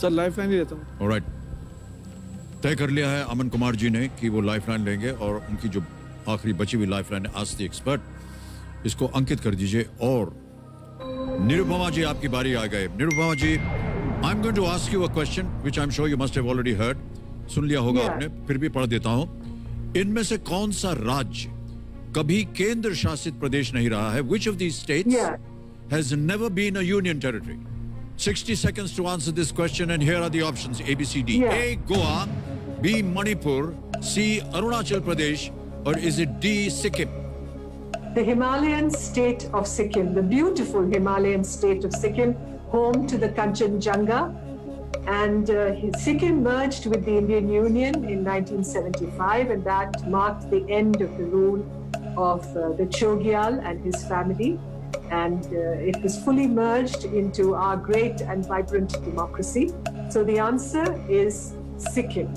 सर लाइफ लाइन ही लेता हूँ। ऑलराइट, तय कर लिया है अमन कुमार जी ने कि वो लाइफ लाइन लेंगे और उनकी जो आखिरी बची हुई लाइफ लाइन है आस्क द एक्सपर्ट, इसको अंकित कर दीजिए। और निरुपमा जी आपकी बारी आ गए। Nirupama ji, I am going to ask you a question which I am sure you must have already heard, सुन लिया होगा आपने, फिर भी पढ़ देता हूं। इनमें से कौन सा राज्य कभी केंद्र शासित प्रदेश नहीं रहा है? Which of these states has never been a union territory? 60 seconds to answer this question, and here are the options: A, B, C, D. A, Goa; B, Manipur; C, Arunachal Pradesh; or is it D, Sikkim? The Himalayan state of Sikkim, the beautiful Himalayan state of Sikkim, home to the Kanchenjunga. And Sikkim merged with the Indian Union in 1975, and that marked the end of the rule of the Chogyal and his family. And it was fully merged into our great and vibrant democracy. So the answer is Sikkim.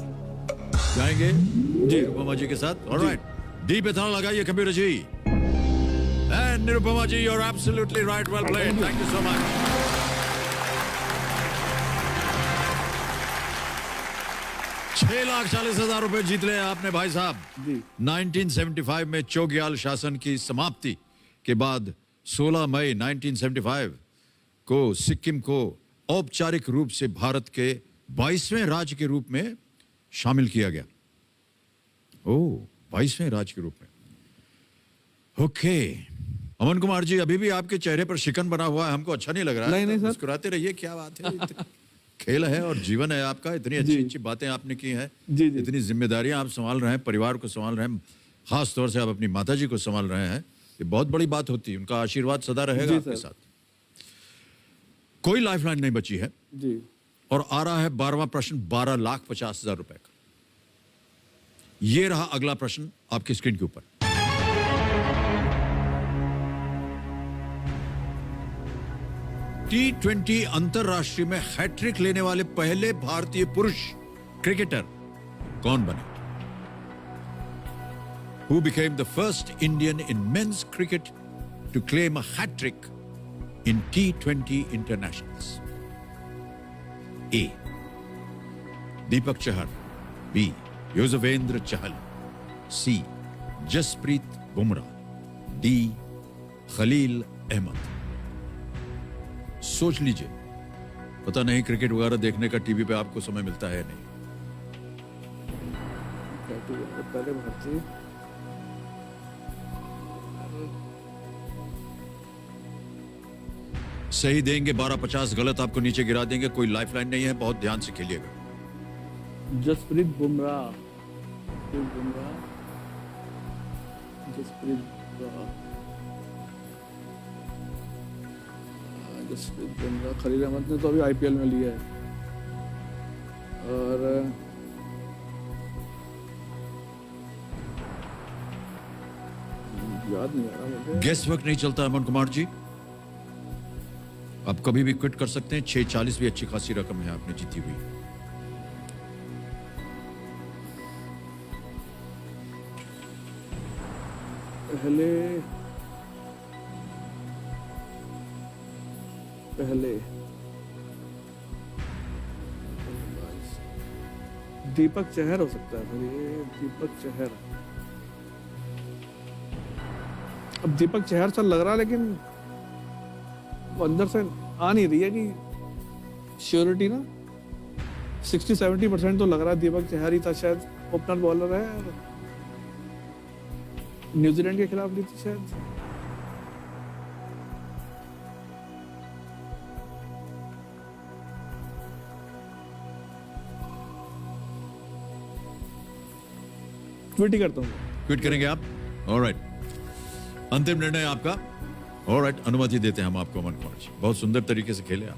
जाएंगे जी निरुपमा जी के साथ। Alright, D पे ताला लगाइए computer ji. And Nirupama ji, you are absolutely right, well played, thank you so much. ₹6,40,000 जीत ले आपने भाई साहब जी। 1975 में चोग्याल शासन की समाप्ति के बाद 16 मई 1975 को सिक्किम को औपचारिक रूप से भारत के 22वें राज्य के रूप में शामिल किया गया। ओह, 22वें राज्य के रूप में। ओके, अमन कुमार जी, अभी भी आपके चेहरे पर शिकन बना हुआ है, हमको अच्छा नहीं लग रहा है। नहीं सर, मुस्कुराते रहिए, क्या बात है। खेल है और जीवन है आपका, इतनी अच्छी अच्छी बातें आपने की हैं, इतनी जिम्मेदारियां आप संभाल रहे हैं, परिवार को संभाल रहे हैं, खास तौर से आप अपनी माताजी को संभाल रहे हैं, ये बहुत बड़ी बात होती है। उनका आशीर्वाद सदा रहेगा आपके साथ। कोई लाइफलाइन नहीं बची है जी। और आ रहा है 12वां प्रश्न, ₹12,50,000 का। ये रहा अगला प्रश्न आपकी स्क्रीन के ऊपर। T20 अंतरराष्ट्रीय में हैट्रिक लेने वाले पहले भारतीय पुरुष क्रिकेटर कौन बने? Who became the first Indian in men's cricket to claim a hat trick in T20 internationals? A, Deepak Chahar; B, Yuzvendra Chahal; C, Jasprit Bumrah; D, Khalil Ahmed। सोच लीजिए, पता नहीं क्रिकेट वगैरह देखने का टीवी पे आपको समय मिलता है नहीं। पहले भारतीय सही देंगे 12,50, गलत आपको नीचे गिरा देंगे। कोई लाइफलाइन नहीं है, बहुत ध्यान से खेलिएगा। जसप्रीत बुमराह, जसप्रीत बुमराह। खलील अहमद ने तो अभी IPL में लिया है, और याद नहीं आ रहा मुझे। गेस वर्क नहीं चलता अमन कुमार जी, आप कभी भी क्विट कर सकते हैं। 6,40 भी अच्छी खासी रकम है आपने जीती हुई। पहले दीपक चहर हो सकता है। फिर ये दीपक चहर, अब दीपक चहर सा लग रहा है, लेकिन वो अंदर से आ नहीं रही है कि श्योरिटी ना 60-70% तो लग रहा है दीपक चहर ही था शायद ओपनर बॉलर है, और न्यूजीलैंड के खिलाफ भी थी शायद। ट्वीट ही करता हूँ। ट्वीट करेंगे आप? ऑलराइट, अंतिम निर्णय आपका। ऑलराइट, अनुमति देते हैं हम आपको अमन कुमार जी। बहुत सुंदर तरीके से खेले आप।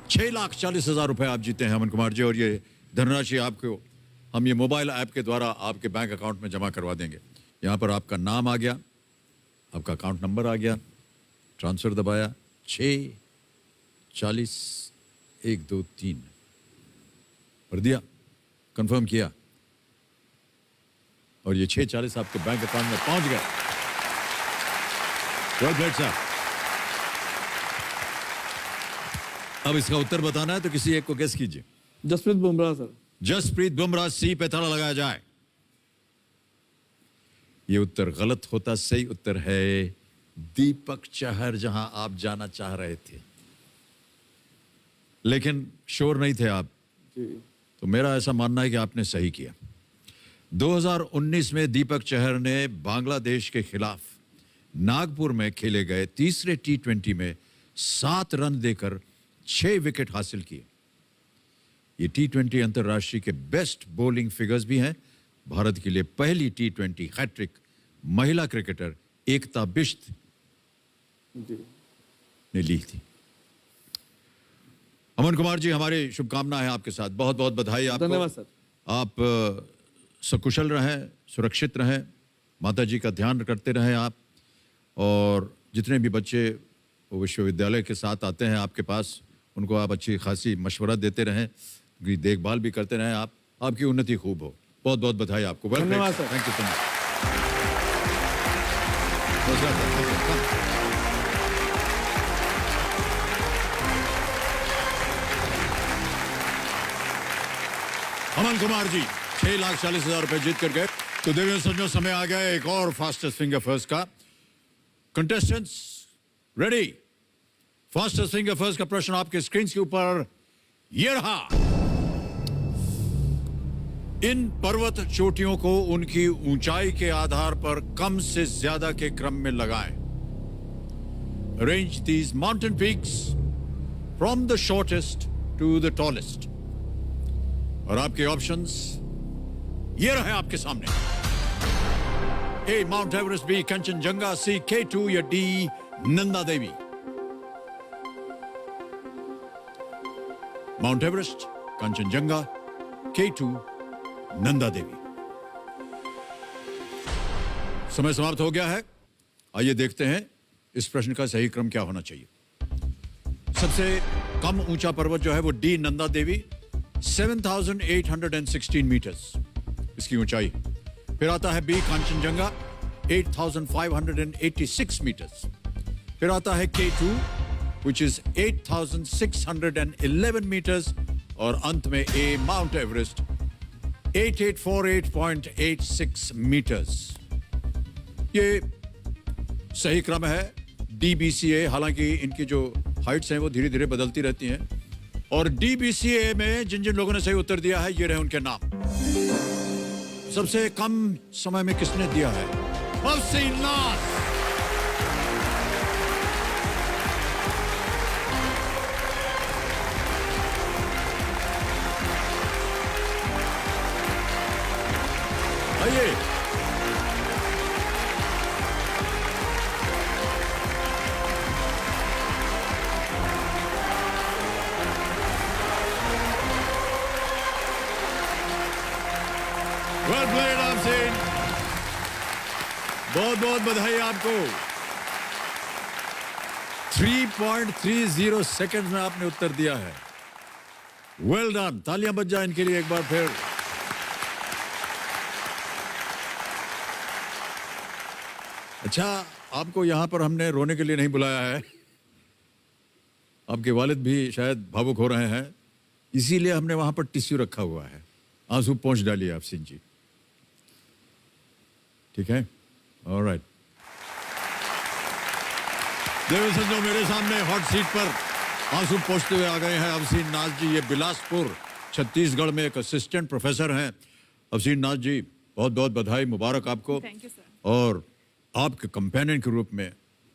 6,40,000 रुपए आप जीते हैं अमन कुमार जी, और ये धनराशि आपको हम ये मोबाइल ऐप के द्वारा आपके बैंक अकाउंट में जमा करवा देंगे। यहाँ पर आपका नाम आ गया, आपका अकाउंट नंबर आ गया, ट्रांसफर दबाया, 6,40,123 भर दिया, कंफर्म किया, और ये 6,40 आपके बैंक अकाउंट में पहुंच गए। वेल प्लेड साहब। अब इसका उत्तर बताना है तो किसी एक को गेस कीजिए। जसप्रीत बुमराह सर। जसप्रीत बुमराह, सी पे ताला लगाया जाए। ये उत्तर गलत होता, सही उत्तर है दीपक चहर, जहां आप जाना चाह रहे थे, लेकिन श्योर नहीं थे आप। तो मेरा ऐसा मानना है कि आपने सही किया। 2019 में दीपक चहर ने बांग्लादेश के खिलाफ नागपुर में खेले गए तीसरे T20 में 7 रन देकर 6 विकेट हासिल किए। ये T20 अंतर्राष्ट्रीय के बेस्ट बॉलिंग फिगर्स भी हैं। भारत के लिए पहली T20 हैट्रिक महिला क्रिकेटर एकता बिश्त ने ली थी। अमन कुमार जी, हमारी शुभकामनाएं हैं आपके साथ। बहुत बहुत बधाई आपको। धन्यवाद सर। आप सकुशल रहें, सुरक्षित रहें, माता जी का ध्यान करते रहें आप, और जितने भी बच्चे वो विश्वविद्यालय के साथ आते हैं आपके पास, उनको आप अच्छी खासी मशवरा देते रहें, उनकी देखभाल भी करते रहें आप। आपकी उन्नति खूब हो। बहुत बहुत बधाई आपको। धन्यवाद sir. Thank you so much. Aman Kumar ji 6,40,000 रुपए जीत कर गए। तो देवियों सज्जनों, समय आ गया एक और फास्टेस्ट फिंगर फर्स्ट का। Contestants ready? Fastest finger first का प्रश्न आपके स्क्रीन के ऊपर ये रहा। इन पर्वत चोटियों को उनकी ऊंचाई के आधार पर कम से ज्यादा के क्रम में लगाएं। Arrange these mountain peaks from the shortest to the tallest. और आपके ऑप्शंस ये रहे आपके सामने। A Mount Everest, B Kanchenjunga, C K2 या D Nanda Devi. Mount Everest, Kanchenjunga, K2, Nanda Devi. समय समाप्त हो गया है। आइए देखते हैं इस प्रश्न का सही क्रम क्या होना चाहिए। सबसे कम ऊंचा पर्वत जो है वो डी नंदा देवी, 7,816 मीटर्स इसकी ऊंचाई। फिर आता है बी कंचनजंगा, 8,586 मीटर्स। फिर आता है K2 which is 8,611 मीटर्स। और अंत में ए माउंट एवरेस्ट, 8,848.86 मीटर्स। ये सही क्रम है। DBCA, हालांकि इनकी जो हाइट्स हैं वो धीरे धीरे बदलती रहती हैं, और DBCA में जिन जिन लोगों ने सही उत्तर दिया है ये रहे उनके नाम। सबसे कम समय में किसने दिया है? अफसीनाथ। आइए वेल प्लेड अफसीन, बहुत बहुत बधाई आपको। 3.30 सेकंड में आपने उत्तर दिया है। Well done. तालियां बज जाए इनके लिए एक बार फिर। अच्छा, आपको यहां पर हमने रोने के लिए नहीं बुलाया है। आपके वालिद भी शायद भावुक हो रहे हैं, इसीलिए हमने वहां पर टिश्यू रखा हुआ है। आंसू पहुंच डालिए आप सिंह जी, ठीक है? ऑलराइट। देवेंद्र संजो मेरे सामने हॉट सीट पर आंसू पोंछते हुए आ गए हैं अवसीन नाथ जी। ये बिलासपुर छत्तीसगढ़ में एक असिस्टेंट प्रोफेसर हैं। अवसीन नाथ जी, बहुत बहुत बधाई, मुबारक आपको। Thank you sir. और आपके कंपेनियन के रूप में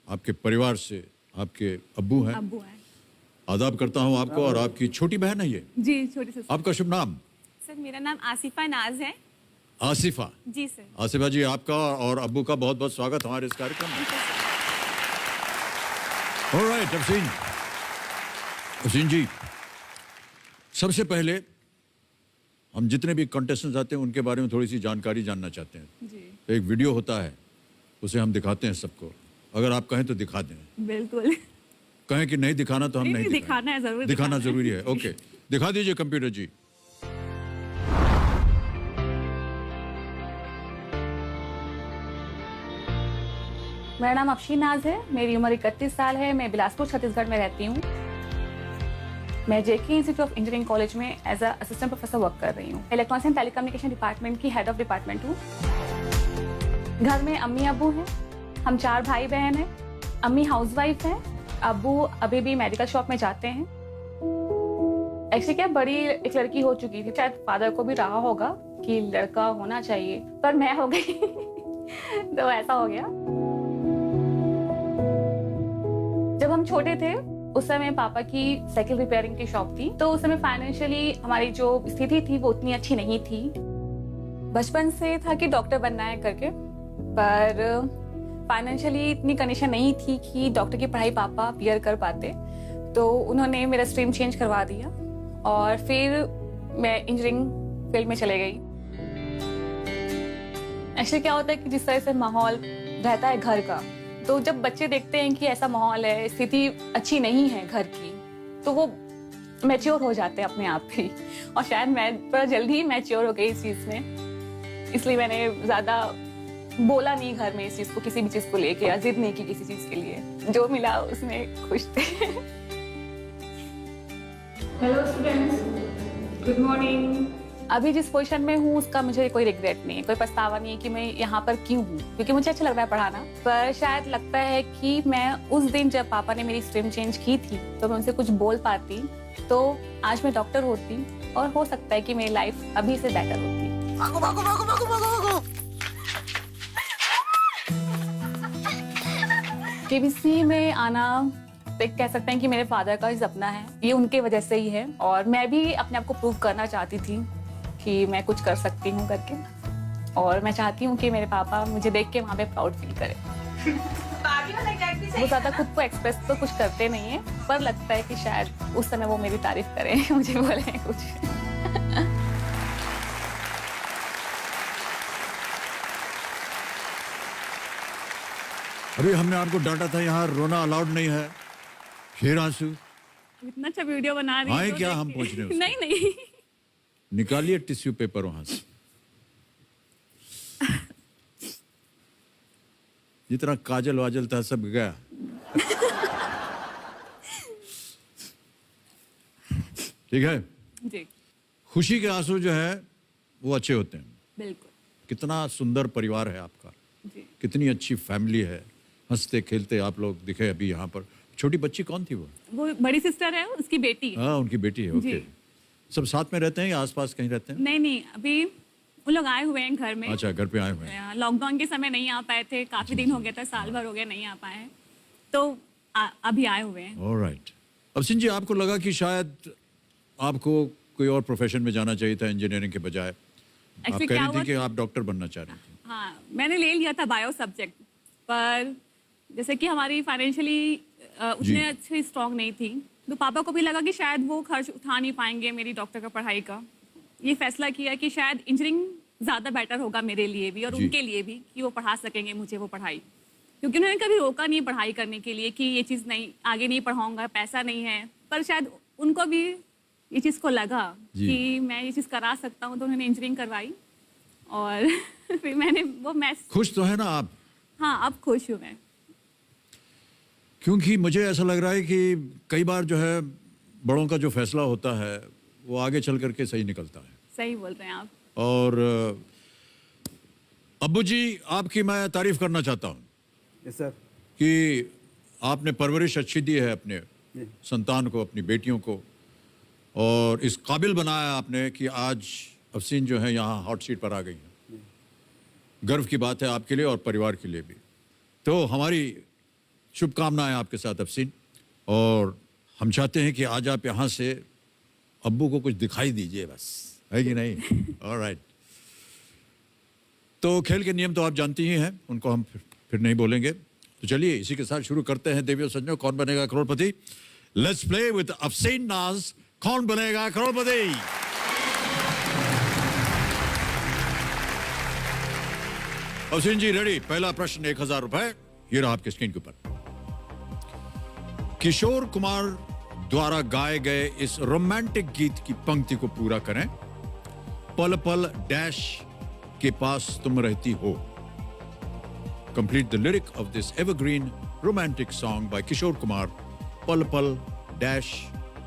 आपके परिवार से आपके अब्बू हैं। अब्बू हैं। आदाब करता हूं आपको। और आपकी छोटी बहन है ये? जी, छोटी सी। आपका शुभ नाम? सर मेरा नाम आसिफा नाज है। आसिफा। जी सर। आसिफा जी, आपका और अब्बू का बहुत बहुत स्वागत हमारे इस कार्यक्रम में। ऑलराइट, अफसीन जी, सबसे पहले हम जितने भी कंटेस्टेंट्स आते हैं उनके बारे में थोड़ी सी जानकारी जानना चाहते हैं। जी। एक वीडियो होता है, उसे हम दिखाते हैं सबको। अगर आप कहें तो दिखा दें। बिल्कुल। कहें कि नहीं दिखाना तो हम नहीं दिखाएंगे। दिखाना है, जरूर दिखाना जरूरी है। ओके, दिखा दीजिए कंप्यूटर जी। मेरा नाम अफशीन नाज है। मेरी उम्र 31 साल है। मैं बिलासपुर छत्तीसगढ़ में रहती हूँ। मैं JK institute of engineering college में as a assistant professor work कर रही हूँ। इलेक्ट्रॉनिक्स एंड टेलीकम्युनिकेशन डिपार्टमेंट की हेड ऑफ डिपार्टमेंट हूँ। घर में अम्मी अब्बू हैं। हम 4 भाई बहन हैं। अम्मी हाउसवाइफ हैं। अब्बू अभी भी मेडिकल शॉप में जाते हैं। एक्चुअली क्या, बड़ी एक लड़की हो चुकी थी। शायद फादर को भी रहा होगा कि लड़का होना चाहिए, पर मैं हो गई तो ऐसा हो गया। जब हम छोटे थे उस समय पापा की साइकिल रिपेयरिंग की शॉप थी, तो उस समय फाइनेंशियली हमारी जो स्थिति थी वो उतनी अच्छी नहीं थी। बचपन से था कि डॉक्टर बनना है करके, पर फाइनेंशियली इतनी कंडीशन नहीं थी कि डॉक्टर की पढ़ाई पापा क्लियर कर पाते। तो उन्होंने मेरा स्ट्रीम चेंज करवा दिया और फिर मैं इंजीनियरिंग फील्ड में चले गई। एक्चुअली क्या होता है कि जिस तरह से माहौल रहता है घर का, तो जब बच्चे देखते हैं कि ऐसा माहौल है, स्थिति अच्छी नहीं है घर की, तो वो मैच्योर हो जाते हैं अपने आप ही। और शायद मैं थोड़ा जल्दी ही मैच्योर हो गई इस चीज में, इसलिए मैंने ज्यादा बोला नहीं घर में इस चीज को, किसी भी चीज को लेके, या जिद नहीं की किसी चीज के लिए। जो मिला उसमें खुश थे। Hello students, good morning. अभी जिस पोजीशन में हूँ उसका मुझे कोई रिग्रेट नहीं है, कोई पछतावा नहीं है कि मैं यहाँ पर क्यों हूँ, क्योंकि मुझे अच्छा लग रहा है पढ़ाना। पर शायद लगता है कि मैं उस दिन जब पापा ने मेरी स्ट्रीम चेंज की थी तो मैं उनसे कुछ बोल पाती, तो आज मैं डॉक्टर होती और हो सकता है कि मेरी लाइफ अभी से बेटर होती। भागो, भागो, भागो, भागो, भागो, भागो। केबीसी में आना एक कह सकते हैं कि मेरे फादर का ही सपना है, ये उनके वजह से ही है। और मैं भी अपने आप को प्रूव करना चाहती थी कि मैं कुछ कर सकती हूँ करके, और मैं चाहती हूँ कि मेरे पापा मुझे देख के वहाँ पे प्राउड फील करें। वो ज्यादा खुद को एक्सप्रेस तो कुछ करते नहीं है, पर लगता है कि शायद उस समय वो मेरी तारीफ करें, मुझे बोले कुछ। अभी हमने आपको डांटा था, यहाँ रोना अलाउड नहीं है। फिर आंसू। इतना अच्छा वीडियो बना रही आए तो क्या देख हम के। पूछ रहे हैं? नहीं नहीं, निकालिए टिश्यू पेपर वहां से। जितना काजल वाजल था सब गया। ठीक है। जी खुशी के आंसू जो है वो अच्छे होते हैं। बिल्कुल। कितना सुंदर परिवार है आपका, जी कितनी अच्छी फैमिली है, हंसते खेलते आप लोग दिखे अभी यहाँ पर। छोटी बच्ची कौन थी वो? बड़ी सिस्टर है, उसकी बेटी है। हाँ, उनकी बेटी है। ओके, जी। सब साथ में रहते हैं या आसपास कहीं रहते हैं? नहीं नहीं, अभी वो लोग आए हुए हैं घर में। अच्छा, घर पे आए हुए हैं। लॉकडाउन के समय नहीं आ पाए थे, काफी दिन हो गया था, साल भर हो गया नहीं आ पाए हैं, तो अभी आए हुए हैं। ऑलराइट। अफसीन जी, आपको लगा कि शायद आपको कोई और प्रोफेशन में जाना चाहिए था इंजीनियरिंग के बजाय? आप Actually कह क्या रही हुआ थी कि आप डॉक्टर बनना चाह रही थी। हाँ, मैंने ले लिया था बायो सब्जेक्ट, पर जैसे कि हमारी फाइनेंशियली उतने अच्छी स्ट्रांग नहीं थी, तो पापा को भी लगा कि शायद वो खर्च उठा नहीं पाएंगे मेरी डॉक्टर का पढ़ाई का। ये फैसला किया कि शायद इंजीनियरिंग ज़्यादा बेटर होगा मेरे लिए भी और उनके लिए भी, कि वो पढ़ा सकेंगे मुझे वो पढ़ाई, क्योंकि उन्होंने कभी रोका नहीं पढ़ाई करने के लिए कि ये चीज़ नहीं, आगे नहीं पढ़ाऊंगा, पैसा नहीं है। पर शायद उनको भी ये चीज़ को लगा कि मैं ये चीज़ करा सकता हूँ, तो उन्होंने इंजीनियरिंग करवाई और फिर मैंने वो मैथ्स। खुश तो है ना आप? हाँ, अब खुश हूँ मैं, क्योंकि मुझे ऐसा लग रहा है कि कई बार जो है बड़ों का जो फैसला होता है वो आगे चल करके सही निकलता है। सही बोल रहे हैं आप। और अब्बू जी, आपकी मैं तारीफ करना चाहता हूँ यस सर। कि आपने परवरिश अच्छी दी है अपने संतान को, अपनी बेटियों को, और इस काबिल बनाया आपने कि आज अफसीन जो है यहाँ हॉट सीट पर आ गई है। गर्व की बात है आपके लिए और परिवार के लिए भी। तो हमारी शुभकामनाएं आपके साथ अफसीन, और हम चाहते हैं कि आज आप यहाँ से अब्बू को कुछ दिखाई दीजिए बस, है कि नहीं? ऑलराइट। तो खेल के नियम तो आप जानती ही हैं, उनको हम फिर नहीं बोलेंगे। तो चलिए इसी के साथ शुरू करते हैं देवियों सज्जनों, कौन बनेगा करोड़पति। लेट्स प्ले विद अफसीन नाज, कौन बनेगा करोड़पति। अफसीन जी रेडी? पहला प्रश्न 1000 रुपए, ये रहा आपके स्क्रीन के ऊपर। किशोर कुमार द्वारा गाए गए इस रोमांटिक गीत की पंक्ति को पूरा करें। पल पल डैश के पास तुम रहती हो। Complete the lyric of this evergreen romantic song by Kishore Kumar. पल पल डैश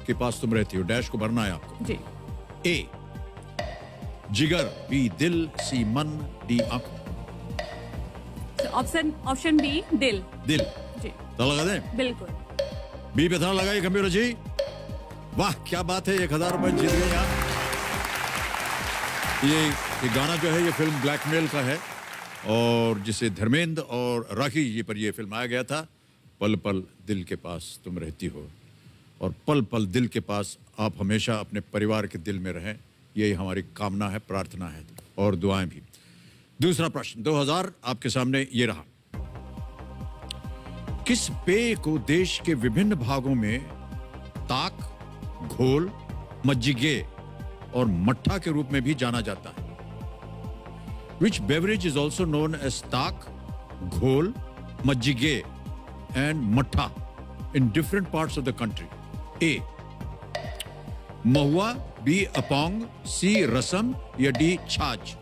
के पास तुम रहती हो। डैश को भरना है आपको जी। ए जिगर, बी दिल, सी मन, डी आंख। ऑप्शन बी दिल। दिल जी तो लगा दें? बिल्कुल। बी पे था लगाइए कंप्यूटर जी। वाह क्या बात है, 1000 रुपए जीत गए आप। ये गाना जो है ये फिल्म ब्लैकमेल का है, और जिसे धर्मेंद्र और राखी जी पर ये फिल्म आया गया था। पल पल दिल के पास तुम रहती हो, और पल पल दिल के पास आप हमेशा अपने परिवार के दिल में रहें, यही हमारी कामना है, प्रार्थना है और दुआएं भी। दूसरा प्रश्न 2000 आपके सामने ये रहा। किस पेय को देश के विभिन्न भागों में ताक, घोल, मज्जिगे और मट्ठा के रूप में भी जाना जाता है? Which beverage is also known as ताक, घोल, मज्जिगे and मट्ठा in different parts of the country? A. Mahua, B. Apong, C. रसम या D. छाछ?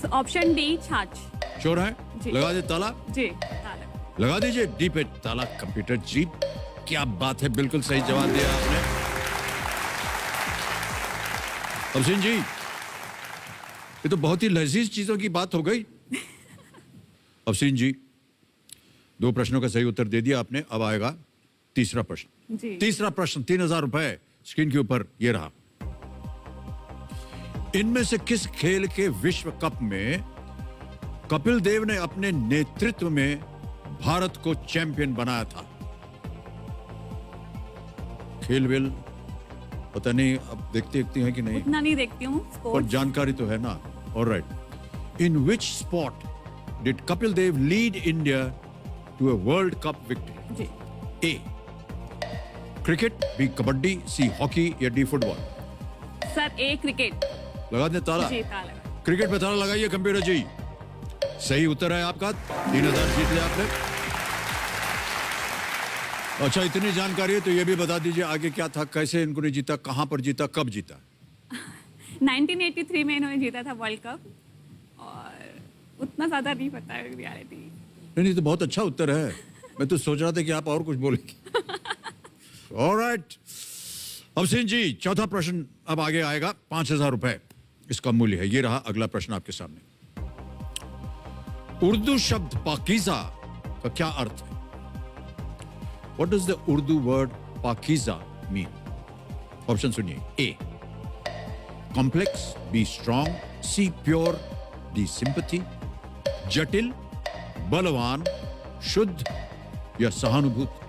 ऑप्शन डी छाछ। श्योर है? जी। लगा दे ताला? जी लगा दीजिए डी पे ताला कंप्यूटर जी। क्या बात है, बिल्कुल सही जवाब दिया आपने। अफसीन जी ये तो बहुत ही लजीज चीजों की बात हो गई। अफसीन जी 2 प्रश्नों का सही उत्तर दे दिया आपने। अब आएगा तीसरा प्रश्न। जी। तीसरा प्रश्न 3000 रुपए स्क्रीन के ऊपर ये रहा। इनमें से किस खेल के विश्व कप में कपिल देव ने अपने नेतृत्व में भारत को चैंपियन बनाया था? खेल वेल पता नहीं, अब देखते हैं कि नहीं? उतना नहीं देखती हूँ पर स्पोर्ट्स। जानकारी तो है ना। All right. In which sport did Kapil Dev lead India to a World Cup victory? जी। A cricket, B kabaddi, C hockey या D football? Sir A cricket. लगा दे ताला? जी ताला। क्रिकेट पे ताला लगाइए कंप्यूटर जी। सही उत्तर है आपका। 3000 जीत लिया आपने। अच्छा इतनी जानकारी है तो ये भी बता दीजिए आगे क्या था, कैसे इनको ने जीता, कहां पर जीता, कब जीता? 1983 में इन्होंने जीता था वर्ल्ड कप, और उतना ज्यादा नहीं पता है रियलिटी। नहीं तो बहुत अच्छा उत्तर है। मैं तो सोच रहा था कि आप और कुछ बोलेंगे। ऑलराइट अफसीन जी चौथा प्रश्न अब आगे आएगा। 5000 रुपए इसका मूल्य है। ये रहा अगला प्रश्न आपके सामने। उर्दू शब्द पाकीज़ा का क्या अर्थ है? What does the Urdu word Pakeezah mean? Option सुनिए। A complex, B strong, C pure, D sympathy, जटिल, बलवान, शुद्ध या सहानुभूति?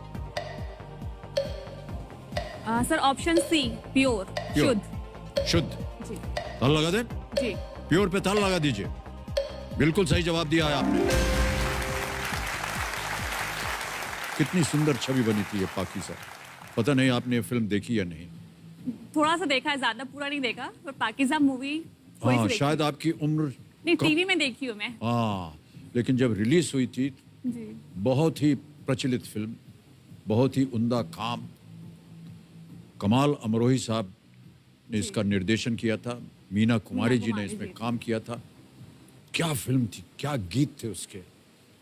सर ऑप्शन सी प्योर, शुद्ध। शुद्ध। जी। ताला लगा दे? जी। प्योर पे ताला लगा दीजिए। बिल्कुल सही जवाब दिया है आपने। कितनी सुंदर छवि बनी थी ये पाकीज़ा। पता नहीं आपने ये फिल्म देखी या नहीं? थोड़ा सा देखा है, ज्यादा पूरा नहीं देखा, पर पाकीज़ा मूवी हाँ शायद आपकी उम्र नहीं, कम- टीवी में देखी हूँ मैं। हाँ लेकिन जब रिलीज हुई थी जी। बहुत ही प्रचलित फिल्म, बहुत ही उम्दा काम। कमाल अमरोही साहब ने इसका निर्देशन किया था, मीना कुमारी जी ने कुमारी इसमें जी। काम किया था। क्या फिल्म थी, क्या गीत थे उसके,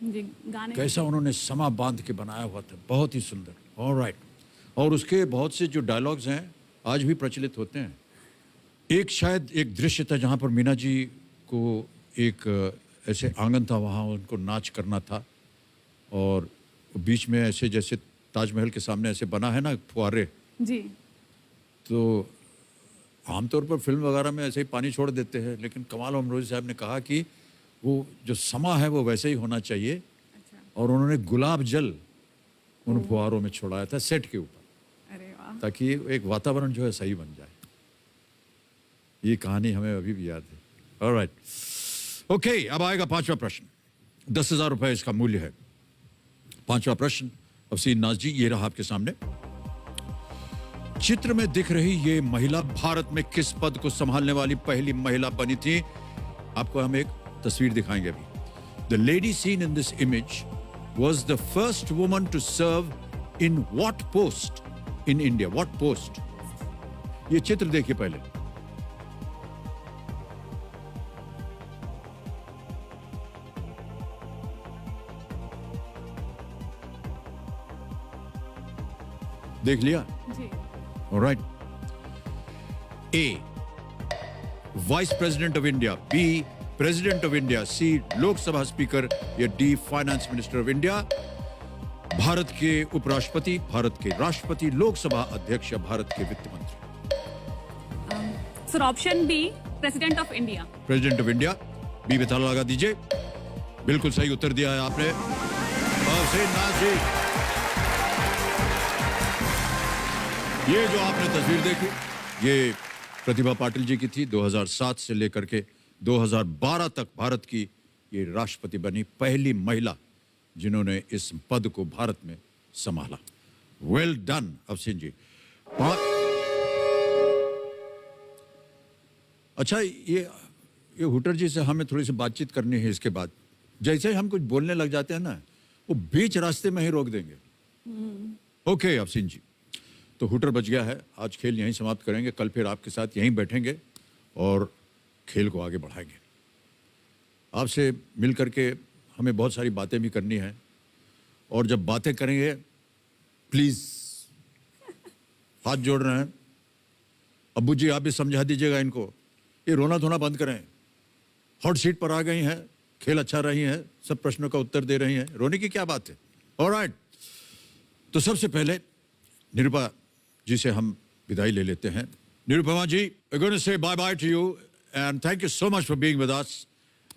जी गाने। कैसा उन्होंने समा बांध के बनाया हुआ था, बहुत ही सुंदर। ऑलराइट। और उसके बहुत से जो डायलॉग्स हैं आज भी प्रचलित होते हैं। एक शायद एक दृश्य था जहाँ पर मीना जी को एक ऐसे आंगन था, वहाँ उनको नाच करना था और बीच में ऐसे जैसे ताजमहल के सामने ऐसे बना है ना फुहारे, जी तो आमतौर पर फिल्म वगैरह में ऐसे ही पानी छोड़ देते हैं, लेकिन कमाल अमरोही साहब ने कहा कि वो जो समा है वो वैसे ही होना चाहिए, और उन्होंने गुलाब जल उन फुहारों में छोड़ाया था सेट के ऊपर, अरे वाह, ताकि एक वातावरण जो है सही बन जाए। ये कहानी हमें अभी भी याद है। ऑलराइट, ओके, अब आएगा पांचवा प्रश्न। 10,000 रुपए इसका मूल्य है। पांचवा प्रश्न अफसीन नाज जी, ये रहा आपके सामने। चित्र में दिख रही ये महिला भारत में किस पद को संभालने वाली पहली महिला बनी थी? आपको हम एक तस्वीर दिखाएंगे अभी। The lady seen in this image was the first woman to serve in what post in India? What post? ये चित्र देखिए पहले। देख लिया? जी Alright. A. Vice President of India. B. President of India. C. Lok Sabha speaker या D. Finance Minister of India. Bharat के उपराष्ट्रपति, भारत के राष्ट्रपति, लोकसभा अध्यक्ष या भारत के वित्त मंत्री। Sir option B, president of India. President of India. B पे ताला लगा दीजिए। बिल्कुल सही उत्तर दिया है आपने। अफसीन नाज जी, ये जो आपने तस्वीर देखी, ये प्रतिभा पाटिल जी की थी। 2007 से लेकर के 2012 तक भारत की ये राष्ट्रपति बनी पहली महिला जिन्होंने इस पद को भारत में संभाला। वेल डन अफसीन जी। अच्छा, ये हुटर जी से हमें थोड़ी सी बातचीत करनी है इसके बाद। जैसे ही हम कुछ बोलने लग जाते हैं ना, वो बीच रास्ते में ही रोक देंगे। ओके अफसीन जी, तो हुटर बच गया है। आज खेल यहीं समाप्त करेंगे, कल फिर आपके साथ यहीं बैठेंगे और खेल को आगे बढ़ाएंगे। आपसे मिल करके हमें बहुत सारी बातें भी करनी है, और जब बातें करेंगे प्लीज़ हाथ जोड़ रहे हैं। अब्बू जी आप भी समझा दीजिएगा इनको, ये रोना धोना बंद करें। हॉट सीट पर आ गई हैं, खेल अच्छा रही है, सब प्रश्नों का उत्तर दे रही हैं, रोने की क्या बात है। ऑलराइट, तो सबसे पहले निरुपा जी से हम विदाई ले लेते हैं। निरुपमा जी, we're going to say bye bye to you and thank you so much for being with us,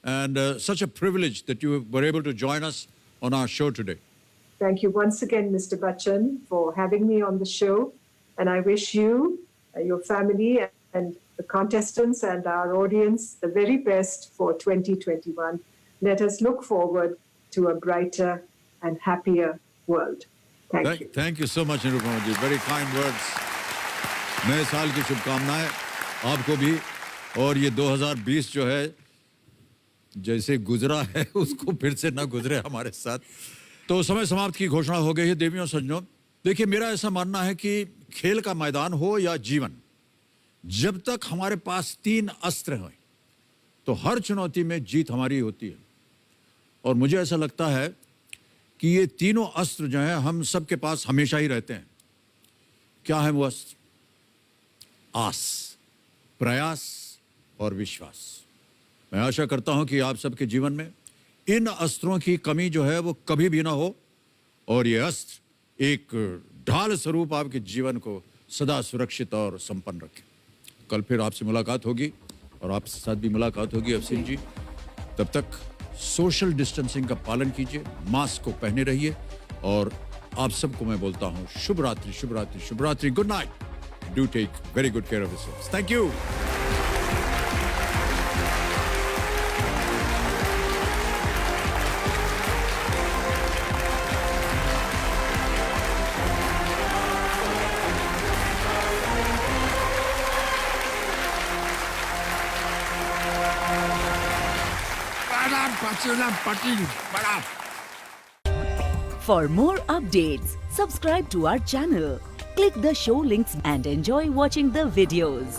and such a privilege that you were able to join us on our show today. Thank you once again, Mr. Bachchan, for having me on the show. And I wish you, your family, and the contestants and our audience the very best for 2021. Let us look forward to a brighter and happier world. Thank you. Thank you so much, Nirupama ji. Very kind words. नए साल की शुभकामनाएं आपको भी। और ये 2020 जो है जैसे गुजरा है उसको फिर से ना गुजरे हमारे साथ। तो समय समाप्त की घोषणा हो गई है देवियों सज्जनों। देखिए, मेरा ऐसा मानना है कि खेल का मैदान हो या जीवन, जब तक हमारे पास 3 अस्त्र हैं तो हर चुनौती में जीत हमारी होती है। और मुझे ऐसा लगता है कि ये तीनों अस्त्र जो हैं हम सबके पास हमेशा ही रहते हैं। क्या है वो अस्त्र? आस, प्रयास और विश्वास। मैं आशा करता हूं कि आप सबके जीवन में इन अस्त्रों की कमी जो है वो कभी भी ना हो, और ये अस्त्र एक ढाल स्वरूप आपके जीवन को सदा सुरक्षित और संपन्न रखे। कल फिर आपसे मुलाकात होगी और आपके साथ भी मुलाकात होगी अफसीन जी। तब तक सोशल डिस्टेंसिंग का पालन कीजिए, मास्क को पहने रहिए, और आप सबको मैं बोलता हूं शुभ रात्रि, शुभ रात्रि, शुभ रात्रि। Good night. Do take very good care of yourselves. Thank you. For more updates, subscribe to our channel, click the show links and enjoy watching the videos.